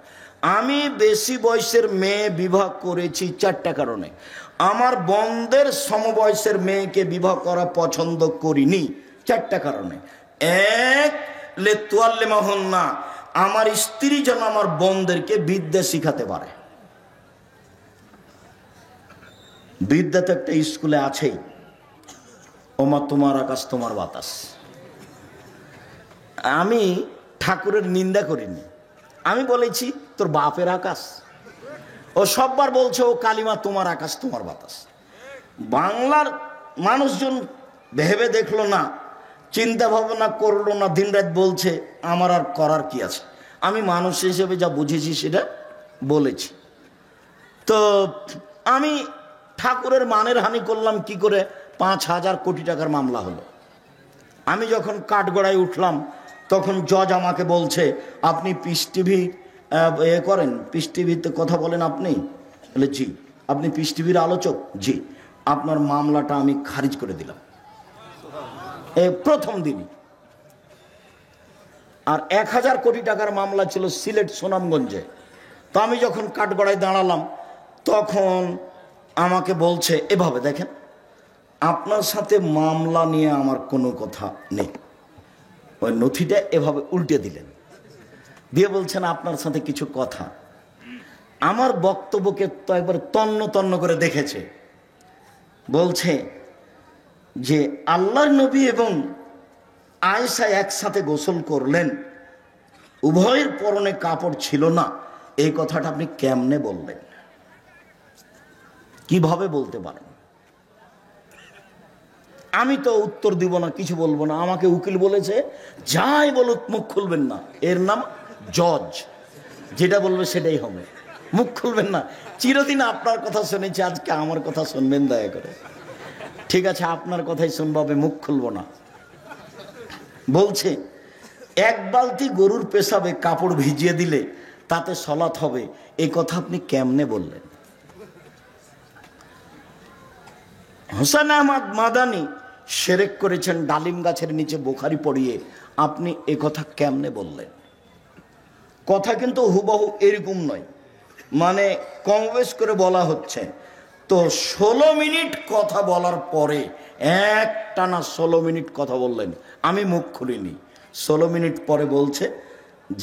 আমি বেশি বয়সের মেয়ে বিবাহ করেছি 4টা কারণে। আমার বোনদের সমবয়সের মেয়েকে বিবাহ করা পছন্দ করিনি 4টা কারণে। এক, লেতুয়াল্লিমাহুন্না, আমার স্ত্রী যেন আমার বোনদেরকে বিদ্যা শিখাতে পারে। বিদ্যা তো একটা স্কুলে আছেই, ওমা তোমার আকাশ তোমার বাতাস। আমি ঠাকুরের নিন্দা করিনি, আমি বলেছি তোর বাপের আকাশ। ও সববার বলছে ও কালিমা তোমার আকাশ তোমার বাতাস। বাংলার মানুষজন ভেবে দেখলো না, চিন্তা ভাবনা করলো না, দিনরাত বলছে, আমার আর করার কি আছে? আমি মানুষ হিসেবে যা বুঝেছি সেটা বলেছি। তো আমি ঠাকুরের মানের হানি করলাম কি করে? 5,000 কোটি টাকার মামলা হলো। আমি যখন কাঠগড়ায় উঠলাম তখন জজ আমাকে বলছে, আপনি পিস টিভি করেন, পিস টিভিতে কথা বলেন আপনি? বলে জি। আপনি পিস টিভির আলোচক? জি। আপনার মামলাটা আমি খারিজ করে দিলাম প্রথম দিনই। আর 1,000 কোটি টাকার মামলা ছিল সিলেট সুনামগঞ্জে। তো আমি যখন কাঠগড়ায় দাঁড়ালাম তখন আমাকে বলছে, এভাবে দেখেন, আপনার সাথে মামলা নিয়ে আমার কোনো কথা নেই। ওই নথিটা এভাবে উল্টে দিলেন, দিয়ে বলছেন আপনার সাথে কিছু কথা। আমার বক্তব্যকে তো একবার তন্ন তন্ন করে দেখেছে। বলছে যে আল্লাহর নবী এবং আয়েশা একসাথে গোসল করলেন, উভয়ের পরনে কাপড় ছিল না, এই কথাটা আপনি কেমনে বললেন, কিভাবে বলতে পারেন? আমি তো উত্তর দিব না, কিছু বলবো না। আমাকে উকিল বলেছে যাই বলুক মুখ খুলবেন না, এর নাম জজ, যেটা বলবে সেটাই হবে, মুখ খুলবেন না। চিরদিন আপনার কথা শুনেছি, আজকে আমার কথা শুনবেন দয়া করে। ঠিক আছে, আপনার কথাই শুনবো, মুখ খুলবো না। বলছে এক বালতি গরুর পেশাবে কাপড় ভিজিয়ে দিলে তাতে সলাৎ হবে, এই কথা আপনি কেমনে বললেন? হোসেন আহমদ মাদানি শিরক করেছেন ডালিম গাছের নিচে বুখারী পড়িয়ে, আপনি এ কথা কেমনে বললেন? কথা কিন্তু হুবহু এরকম নয়, মানে কম বেশ করে বলা হচ্ছে। তো 16 মিনিট কথা বলার পরে একটানা 16 মিনিট কথা বললেন, আমি মুখ খুলিনি। 16 মিনিট পরে বলছে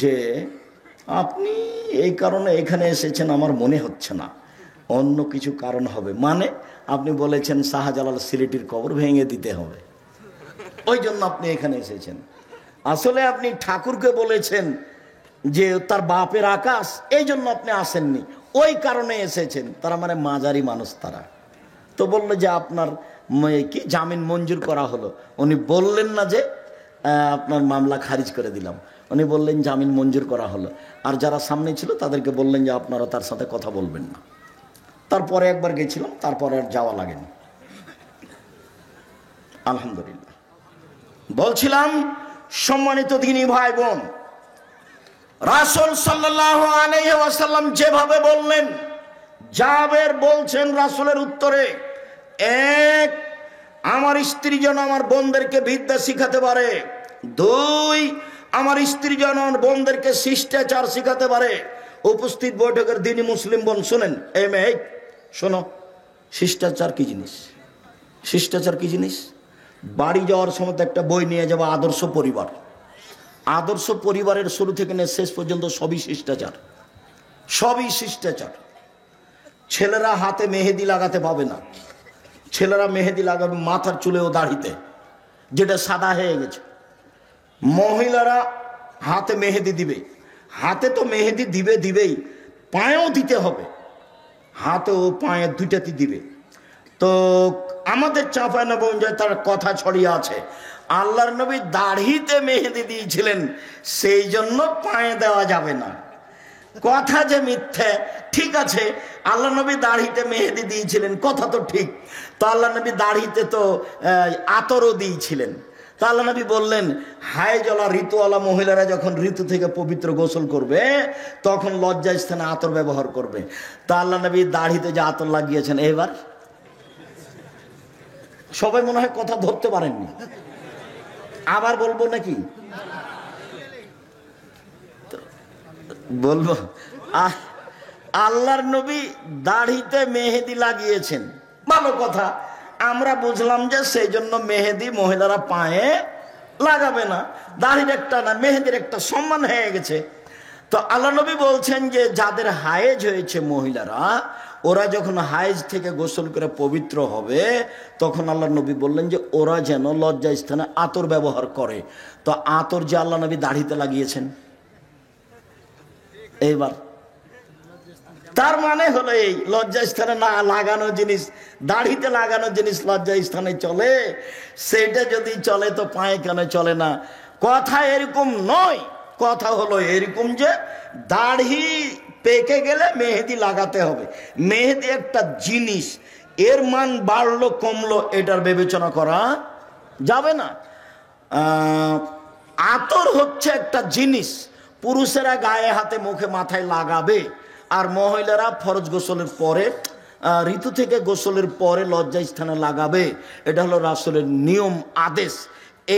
যে আপনি এই কারণে এখানে এসেছেন আমার মনে হচ্ছে না, অন্য কিছু কারণ হবে। মানে আপনি বলেছেন শাহজালাল সিলেটির কবর ভেঙে দিতে হবে, ওই জন্য আপনি এখানে এসেছেন। আসলে আপনি ঠাকুরকে বলেছেন যে তার বাপের আকাশ, এই জন্য আপনি আসেননি, ওই কারণে এসেছেন। তারা মানে মাঝারি মানুষ তারা। তো বললো যে আপনার কি জামিন মঞ্জুর করা হলো? উনি বললেন না যে আপনার মামলা খারিজ করে দিলাম, উনি বললেন জামিন মঞ্জুর করা হলো। আর যারা সামনে ছিল তাদেরকে বললেন যে আপনারা তার সাথে কথা বলবেন না। তারপরে একবার গেছিলাম, তারপরে আর যাওয়া লাগেনি, আলহামদুলিল্লাহ। বলছিলাম সম্মানিত দিনী ভাই বোন, রাসূল সাল্লাল্লাহু আলাইহি ওয়াসাল্লাম যেভাবে বললেন, জাবের বলছেন রাসূলের উত্তরে, এক, আমার স্ত্রী যেন আমার বোনদেরকে বিদ্যা শিখাতে পারে, দুই, আমার স্ত্রী যেন আমার বোনদেরকে শিষ্টাচার শিখাতে পারে। উপস্থিত বৈঠকের দিনী মুসলিম বোন শুনেন, এই মেয়ে শোনো, শিষ্টাচার কি জিনিস? শিষ্টাচার কি জিনিস? বাড়ি যাওয়ার সময় একটা বই নিয়ে যাবো, আদর্শ পরিবার। আদর্শ পরিবারের শুরু থেকে নিয়ে শেষ পর্যন্ত সবই শিষ্টাচার, সবই শিষ্টাচার। ছেলেরা হাতে মেহেদি লাগাতে পাবে না, ছেলেরা মেহেদি লাগাবে মাথার চুলে ও দাড়িতে, যেটা সাদা হয়ে গেছে। মহিলারা হাতে মেহেদি দিবে, হাতে তো মেহেদি দিবেই, পায়েও দিতে হবে, হাতে ও পায়ে দুইটাতে দিবে। তো আমাদের চাঁপাইনবাবগঞ্জে তার কথা ছড়িয়ে আছে, আল্লাহর নবী দাড়িতে মেহেদি দিয়েছিলেন, সেই জন্য পায়ে দেওয়া যাবে না। কথা যে মিথ্যে, ঠিক আছে, আল্লাহ নবী দাড়িতে মেহেদি দিয়েছিলেন, কথা তো ঠিক। তো আল্লাহ নবী দাড়িতে তো আতরও দিয়েছিলেন। তো আল্লাহ নবী বললেন হায়জলা ঋতুওয়ালা মহিলারা যখন ঋতু থেকে পবিত্র গোসল করবে তখন লজ্জা স্থানে আতর ব্যবহার করবে। তো আল্লাহ নবী দাড়িতে যে আতর লাগিয়েছেন, এবার সবাই মনে হয় কথা ধরতে পারেননি, আবার বলবো নাকি? বলবো, আল্লাহর নবী দাড়িতে মেহেদি লাগিয়েছেন, ভালো কথা। আমরা বুঝলাম যে সেই জন্য মেহেদি মহিলারা পায়ে লাগাবে না, দাড়ির একটা না মেহেদির একটা সম্মান হয়ে গেছে। তো আল্লাহ নবী বলছেন যে যাদের হায়েজ হয়েছে মহিলারা, ওরা যখন হায়েজ থেকে গোসল করে পবিত্র হবে তখন আল্লাহ নবী বললেন যে ওরা যেন লজ্জা স্থানে আতর ব্যবহার করে। তো আতর যে আল্লাহ নবী দাড়িতে লাগিয়েছেন, এইবার তার মানে হলো এই লজ্জা স্থানে না লাগানো জিনিস, দাড়িতে লাগানো জিনিস লজ্জা স্থানে চলে, সেটা যদি চলে তো পায়ে কেন চলে না? কথা এরকম নয়, কথা হলো এরকম যে দাড়ি পেকে গেলে মেহেদি লাগাতে হবে। মেহেদি একটা জিনিস, এর মান বাড়লো কমলো এটার বিবেচনা করা যাবে না। আতর হচ্ছে একটা জিনিস, পুরুষেরা গায়ে হাতে মুখে মাথায় লাগাবে, আর মহিলারা ফরজ গোসলের পরে ঋতু থেকে গোসলের পরে লজ্জা স্থানে লাগাবে। এটা হলো রাসূলের নিয়ম আদেশ।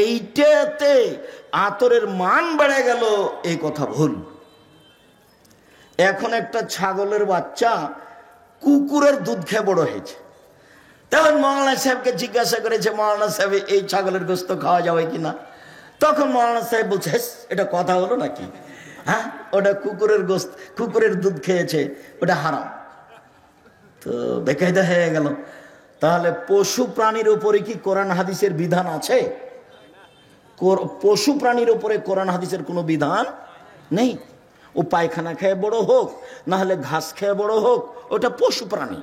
এইটাতে আতরের মান বেড়ে গেল, এই কথা ভুল। এখন একটা ছাগলের বাচ্চা কুকুরের দুধ খেয়ে বড় হয়েছে, তখন মৌলানা সাহেবকে জিজ্ঞাসা করেছে, মৌলানা সাহেব এই ছাগলের গোস্ত খাওয়া যাবে কিনা? তখন মৌলানা সাহেব বলছে এটা কথা হলো নাকি? হ্যাঁ, ওটা কুকুরের গোস্ত, কুকুরের দুধ খেয়েছে, ওটা হারাম। তো বেকায়দা হয়ে গেল। তাহলে পশু প্রাণীর উপরে কি কোরআন হাদিসের বিধান আছে? পশু প্রাণীর উপরে কোরআন হাদিসের কোনো বিধান নেই। ও পায়খানা খেয়ে বড় হোক, না হলে ঘাস খেয়ে বড় হোক, ওটা পশু প্রাণী।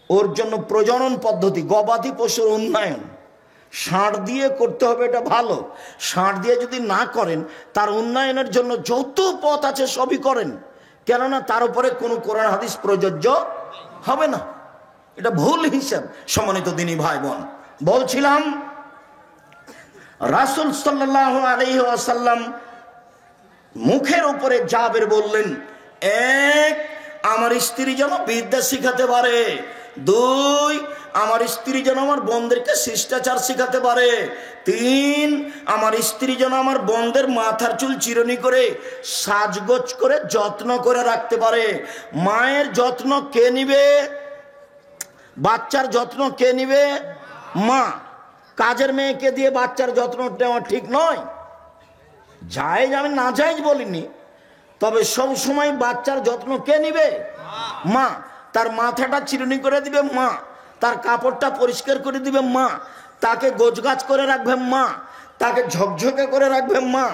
ওর জন্য প্রজনন পদ্ধতি, গবাদি পশুর উন্নয়ন ষাঁড় দিয়ে করতে হবে, এটা ভালো। ষাঁড় দিয়ে যদি না করেন, তার উন্নয়নের জন্য যত পথ আছে সবই করেন, কেননা তার উপরে কোনো কোরআন হাদিস প্রযোজ্য হবে না। এটা ভুল হিসাব। সম্মানিত দিনী ভাই বোন, বলছিলাম রাসূল সাল্লাল্লাহু আলাইহি ওয়াসাল্লাম মুখের উপরে জাবের বললেন, এক, আমার স্ত্রী যেন বিদ্যা শিখাতে পারে, দুই, আমার স্ত্রী যেন আমার বোনদেরকে শিষ্টাচার শিখাতে পারে, তিন, আমার স্ত্রী যেন আমার বোনদের মাথার চুল চিরুনি করে সাজগোজ করে যত্ন করে রাখতে পারে। মায়ের যত্ন কে নিবে? বাচ্চার যত্ন কে নিবে? মা। কাজের মেয়েকে দিয়ে বাচ্চার যত্ন নেওয়া ঠিক নয়। জায়েজ, আমি না জায়েজ বলিনি, তবে সব সময় বাচ্চার যত্ন কে নিবে? মা। তার মাথাটা চিরুনি করে দিবে মা, তার কাপড়টা পরিষ্কার করে দিবে মা, তাকে গোছগাছ করে রাখবে মা, তাকে ঝকঝকে করে রাখবে মা,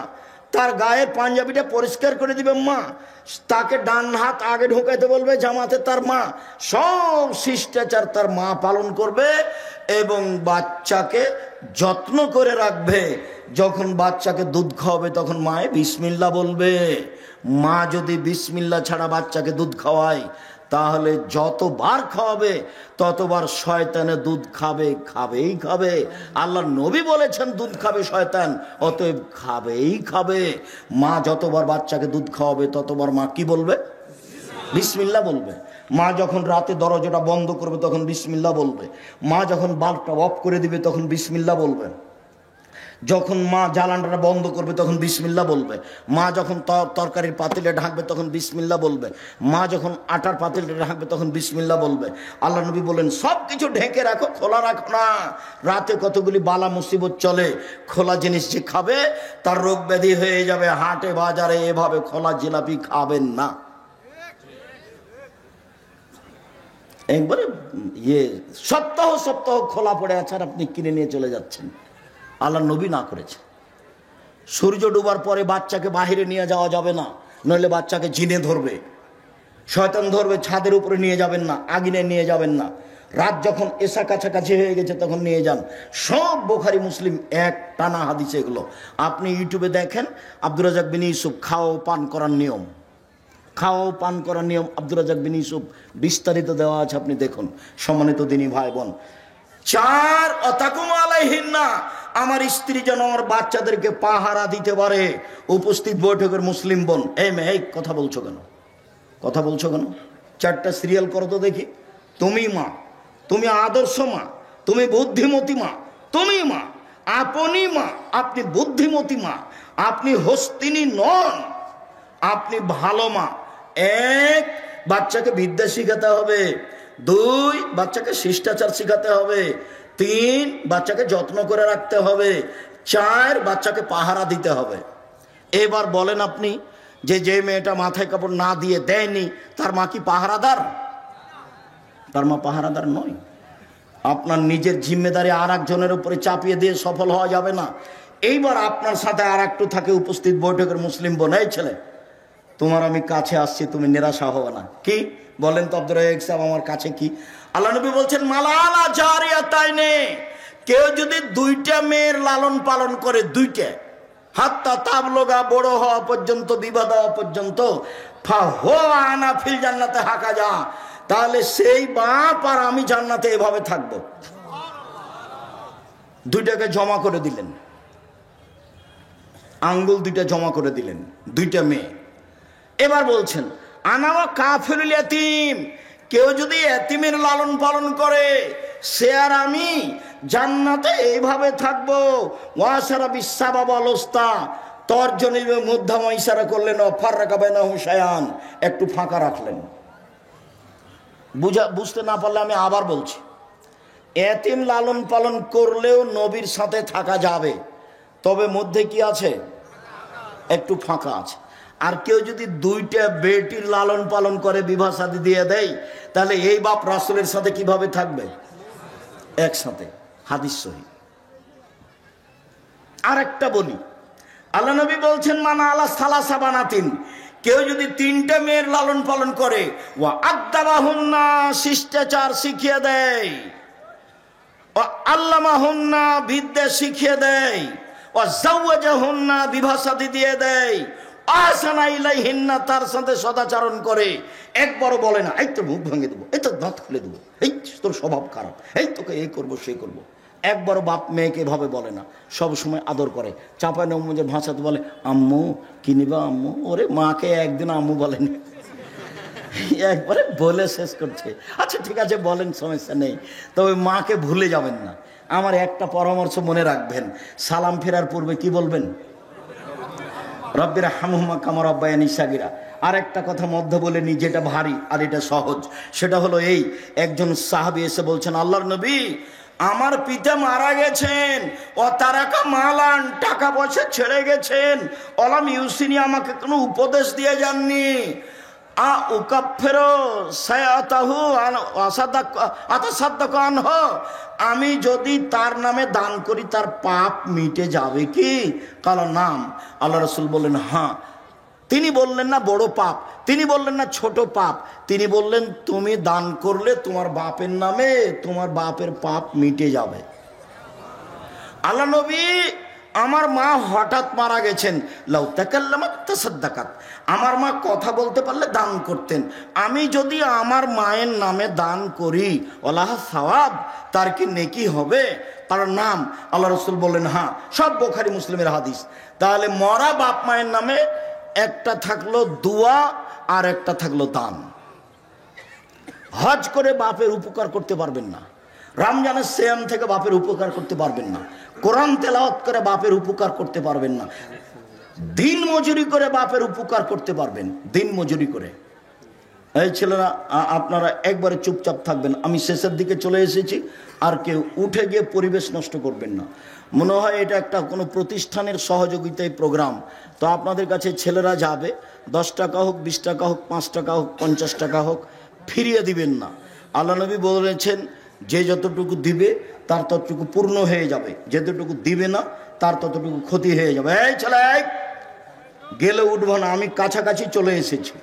তার গায়ের পাঞ্জাবিটা পরিষ্কার করে দিবে মা, তাকে ডান হাত আগে ঢোকাইতে বলবে জামাতে তার মা। সব শিষ্টাচার তার মা পালন করবে এবং বাচ্চাকে যত্ন করে রাখবে। যখন বাচ্চাকে দুধ খাওয়াবে তখন মায়ে বিসমিল্লাহ বলবে। মা যদি বিসমিল্লাহ ছাড়া বাচ্চাকে দুধ খাওয়ায়, তাহলে যতবার খাওয়াবে ততবার শয়তানে দুধ খাবে, খাবেই খাবে। আল্লাহর নবী বলেছেন দুধ খাবে শয়তান, অতএব খাবেই খাবে। মা যতবার বাচ্চাকে দুধ খাওয়াবে ততবার মা কি বলবে? বিসমিল্লাহ বলবে। মা যখন রাতে দরজাটা বন্ধ করবে তখন বিসমিল্লাহ বলবে। মা যখন বাল্বটা অফ করে দিবে তখন বিসমিল্লাহ বলবে। যখন মা জ্বালানটা বন্ধ করবে তখন বিসমিল্লাহ বলবে। মা যখন তরকারির পাতিলে ঢাকবে তখন বিসমিল্লাহ বলবে। মা যখন আটার পাতিলে ঢাকবে তখন বিসমিল্লাহ বলবে। আল্লাহ নবী বলেন সব কিছু ঢেকে রাখো, খোলা রাখো না। রাতে কতগুলি বালা মুসিবত চলে, খোলা জিনিস যে খাবে তার রোগ ব্যাধি হয়ে যাবে। হাটে বাজারে এভাবে খোলা জিলাপি খাবেন না। একবারে সপ্তাহ সপ্তাহ খোলা পড়ে আছে আর আপনি কিনে নিয়ে চলে যাচ্ছেন। আল্লাহ নবী না করেছে। সূর্য ডুবার পরে বাচ্চাকে বাহিরে নিয়ে যাওয়া যাবে না, নইলে বাচ্চাকে জিনে ধরবে, শয়তান ধরবে। ছাদের উপরে নিয়ে যাবেন না, আগুনে নিয়ে যাবেন না। রাত যখন এসা কাছাকাছি হয়ে গেছে তখন নিয়ে যান। সব বুখারী মুসলিম এক টানা হাদিস এগুলো। আপনি ইউটিউবে দেখেন আব্দুর রাজ্জাক বিন ইউসুফ খাও পান করার নিয়ম, খাও পান করার নিয়ম আব্দুর রাজ্জাক বিন ইউসুফ বিস্তারিত দেওয়া আছে, আপনি দেখুন। সম্মানিত দিনী ভাই বোন, চার, অতাকুম আলাইহিন্না, আমার স্ত্রী যেন আমার বাচ্চাদেরকে পাহারা দিতে পারে। উপস্থিত বৈঠকের মুসলিম বোন, এই মেয়ে কথা বলছো কেন? কথা বলছো কেন? চারটা সিরিয়াল করো তো দেখি। তুমি মা, তুমি আদর্শ মা, তুমি বুদ্ধিমতী মা, তুমি মা, আপনি মা, আপনি বুদ্ধিমতী মা, আপনি হস্তিনী নন, আপনি ভালো মা। এক, বাচ্চাকে বিদ্যা শিখাতে হবে। দুই, বাচ্চাকে শিষ্টাচার শিখাতে হবে। তিন, বাচ্চাকে যত্ন করে রাখতে হবে। চার, বাচ্চাকে পাহারা দিতে হবে। এবার বলেন আপনি যে মেয়েটা মাথায় কাপড় না দিয়ে দেয়নি তার মা কি পাহারাদার? তার মা পাহারাদার নয়। আপনার নিজের জিম্মেদারি আর একজনের উপরে চাপিয়ে দিয়ে সফল হওয়া যাবে না। এইবার আপনার সাথে আর একটু থাকে উপস্থিত বৈঠকের মুসলিম বোন, এই ছেলে তোমার আমি কাছে আসছি, তুমি নিরাশা হবে না। কি বলেন তো আব্দুর রাজ্জাক সাহেব, আমার কাছে কি? আল্লাহ নবী বলছেন মালালা জারিয়াতাইনে, কেউ যদি দুইটা মেয়ের লালন পালন করে, দুইটা, হাত্তা তাবলগা, বড় হওয়া পর্যন্ত, বিবাহ হওয়া পর্যন্ত, ফাহুয়া ফিল জান্নাতে হাকা যা, তাহলে সেই বাপ আর আমি জান্নাতে এভাবে থাকবো। দুইটাকে জমা করে দিলেন, আঙ্গুল দুইটা জমা করে দিলেন, দুইটা মেয়ে। এবার বলছেন আনাওয়া কাফিরুল ইয়াতীম, কেউ যদি এতিমের লালন পালন করে সে আর আমি জান্নাতে এইভাবে থাকবো। ওয়াসারা বিসাবাব অলস্তা, তর্জনীর মধ্যম ইশারা করলেন, ফাররাকা বাইনাহুম শায়ান, একটু ফাঁকা রাখলেন। বুঝতে না পারলে আমি আবার বলছি, এতিম লালন পালন করলেও নবীর সাথে থাকা যাবে, তবে মধ্যে কি আছে? একটু ফাঁকা আছে। আর কেউ যদি দুইটা বেটির লালন পালন করে, বিবাহ শাদী দিয়ে দেয়, তাহলে এই বাপ রাসূলের সাথে কিভাবে থাকবে? একসাথে। হাদিস সহিহ। আর একটা বলি, আল্লাহ নবী বলছেন মানা আলা সালাসা বানাতিন, কেউ যদি 3টে মেয়ের লালন পালন করে, ওয়া আদাবাহুন্না, শিষ্টাচার শিখিয়ে দেয়, ওয়া আল্লামাহুন্না, বিদ্যা শিখিয়ে দেয়, ওয়া জাওয়াজাহুন্না, বিবাহ শাদী দিয়ে দেয়, আহসানা ইলাইহিন্না, তার সাথে সদাচরণ করে, একবারও বলে না এই তো মুখ ভেঙে দেবো, এই তো দাঁত খুলে দেবো, এই তোর স্বভাব খারাপ, এই তোকে এই করবো সেই করবো, একবারও বাপ মেয়েকে এভাবে বলে না। সব সময় আদর করে। চাঁপাই নবগঞ্জের ভাষাতে বলে আম্মু কিনিবা আম্মু। ওরে মাকে একদিন আম্মু বলেনি, একবারে বলে শেষ করছে। আচ্ছা ঠিক আছে বলেন, সমস্যা নেই, তবে মাকে ভুলে যাবেন না। আমার একটা পরামর্শ মনে রাখবেন, সালাম ফেরার পূর্বে কি বলবেন? রব্বির হামহুমা কামা রাব্বায়ানি সাগীরা। আর একটা কথা মধ্যে বলে নি, যেটা ভারী আর এটা সহজ, সেটা হলো এই, একজন সাহাবী এসে বলছেন আল্লাহর নবী, আমার পিতা মারা গেছেন, ও তারাকা মালান, টাকা পয়সা ছেড়ে গেছেন, অলাম ইউসিনি, আমাকে কোনো উপদেশ দিয়ে যাননি, আমি যদি তার নামে দান করি তার পাপ মিটে যাবে কি? কালো নাম। আল্লাহ রাসূল বললেন হ্যাঁ। তিনি বললেন না বড় পাপ, তিনি বললেন না ছোট পাপ, তিনি বললেন তুমি দান করলে তোমার বাপের নামে তোমার বাপের পাপ মিটে যাবে। আল্লাহ নবী, আমার মা হঠাৎ মারা গেছেন, লাউ তাকাল্লামাত তাসাদ্দাকাত, আমার মা কথা বলতে পারলে দান করতেন, আমি যদি আমার মায়ের নামে দান করি ওয়ালাহ সাওয়াব, তার কি নেকি হবে? তার নাম। আল্লাহ রাসূল বললেন হ্যাঁ। সব বুখারী মুসলিমের হাদিস। তাহলে মরা বাপ মায়ের নামে একটা থাকলো দোয়া আর একটা থাকলো দান। হজ করে বাপের উপকার করতে পারবেন না, রমজানের সিয়াম থেকে বাপের উপকার করতে পারবেন না, কোরআন তেলাওয়াত করে বাপের উপকার করতে পারবেন না, দিন মজুরি করে বাপের উপকার করতে পারবেন, দিন মজুরি করে। এই ছেলেরা আপনারা একবারে চুপচাপ থাকবেন, আমি শেষের দিকে চলে এসেছি, আর কেউ উঠে গিয়ে পরিবেশ নষ্ট করবেন না। মনে হয় এটা একটা কোনো প্রতিষ্ঠানের সহযোগিতায় প্রোগ্রাম, তো আপনাদের কাছে ছেলেরা যাবে, 10 টাকা হোক, 20 টাকা হোক, 5 টাকা হোক, 50 টাকা হোক, ফিরিয়ে দিবেন না। আল্লাহ নবী বলেছেন যে যতটুকু দিবে তার ততটুকু পূর্ণ হয়ে যাবে, যতটুকু দিবে না তার ততটুকু ক্ষতি হয়ে যাবে। এই ছেলে গেলে উঠবো না, আমি কাছাকাছি চলে এসেছি,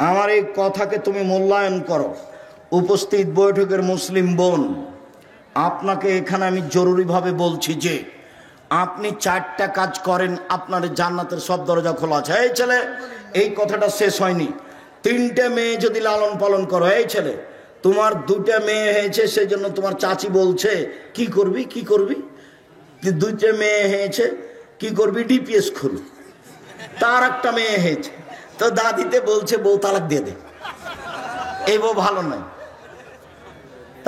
আমার এই কথাকে তুমি মূল্যায়ন করো। উপস্থিত বৈঠকের মুসলিম বোন, আপনাকে এখানে আমি জরুরিভাবে বলছি যে আপনি 4টা কাজ করেন, আপনার জান্নাতের সব দরজা খোলা আছে। এই ছেলে, এই কথাটা শেষ হয়নি। 3টে মেয়ে যদি লালন পালন করো, এই ছেলে তোমার 2টা মেয়ে হয়েছে, সেই জন্য তোমার চাচি বলছে কি করবি কি করবি, 2টে মেয়ে হয়েছে কি করবি, ডিপিএস খুল। তার একটা মেয়ে হয়েছে, তো দাদিতে বলছে বউ তালাক দিয়ে দে, এই বউ ভালো নয়।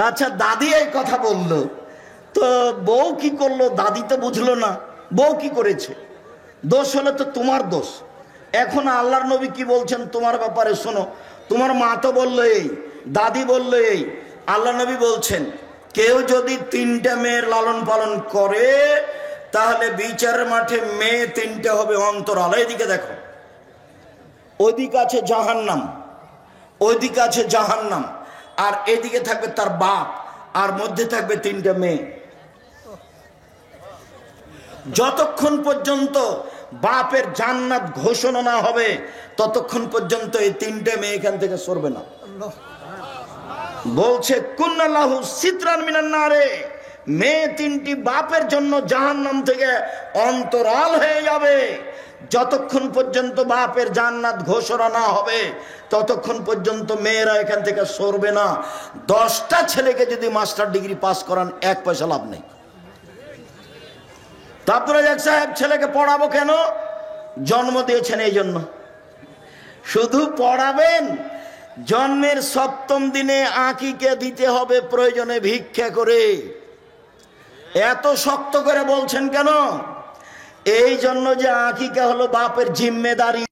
আচ্ছা দাদি এই কথা বললো, তো বউ কি করলো? দাদি তো বুঝলো না বউ কি করেছে, দোষ হলে তো তোমার দোষ। এখন আল্লাহর নবী কি বলছেন তোমার ব্যাপারে শোনো। তোমার মা তো বললো এই, দাদি বললো এই, আল্লাহ নবী বলছেন কেউ যদি 3টে মেয়ের লালন পালন করে তাহলে বিচারের মাঠে মেয়ে 3টে হবে অন্তরাল। এইদিকে দেখো, ওইদিকে আছে জাহান্নাম, ওইদিকে আছে জাহান্নাম, আর এদিকে থাকবে তার বাপ, আর মধ্যে থাকবে 3টে মেয়ে। যতক্ষণ পর্যন্ত বাপের জান্নাত ঘোষণা না হবে ততক্ষণ পর্যন্ত এই 3টে মেয়ে এখান থেকে সরবে না। বলছে কুন্নাল্লাহু সিতরান মিনান নারে, মেয়ে 3টি বাপের জন্য জাহান্নাম থেকে অন্তরাল হয়ে যাবে। যতক্ষণ পর্যন্ত বাপের জান্নাত ঘোষণা না হবে ততক্ষণ পর্যন্ত মেয়েরা এখান থেকে সরবে না। 10টা ছেলেকে যদি মাস্টার ডিগ্রি পাস করান 1 পয়সা লাভ নেই। তো আব্দুল রাজ্জাক সাহেব ছেলেকে পড়াবো কেন? জন্ম দিয়েছেন এই জন্য। শুধু পড়াবেন, জন্মের 7ম দিনে আঁকিকে দিতে হবে প্রয়োজনে ভিক্ষা করে। এত শক্ত করে বলছেন কেন? এই জন্য যে আঁকিকা হলো বাপের জিম্মেদারি।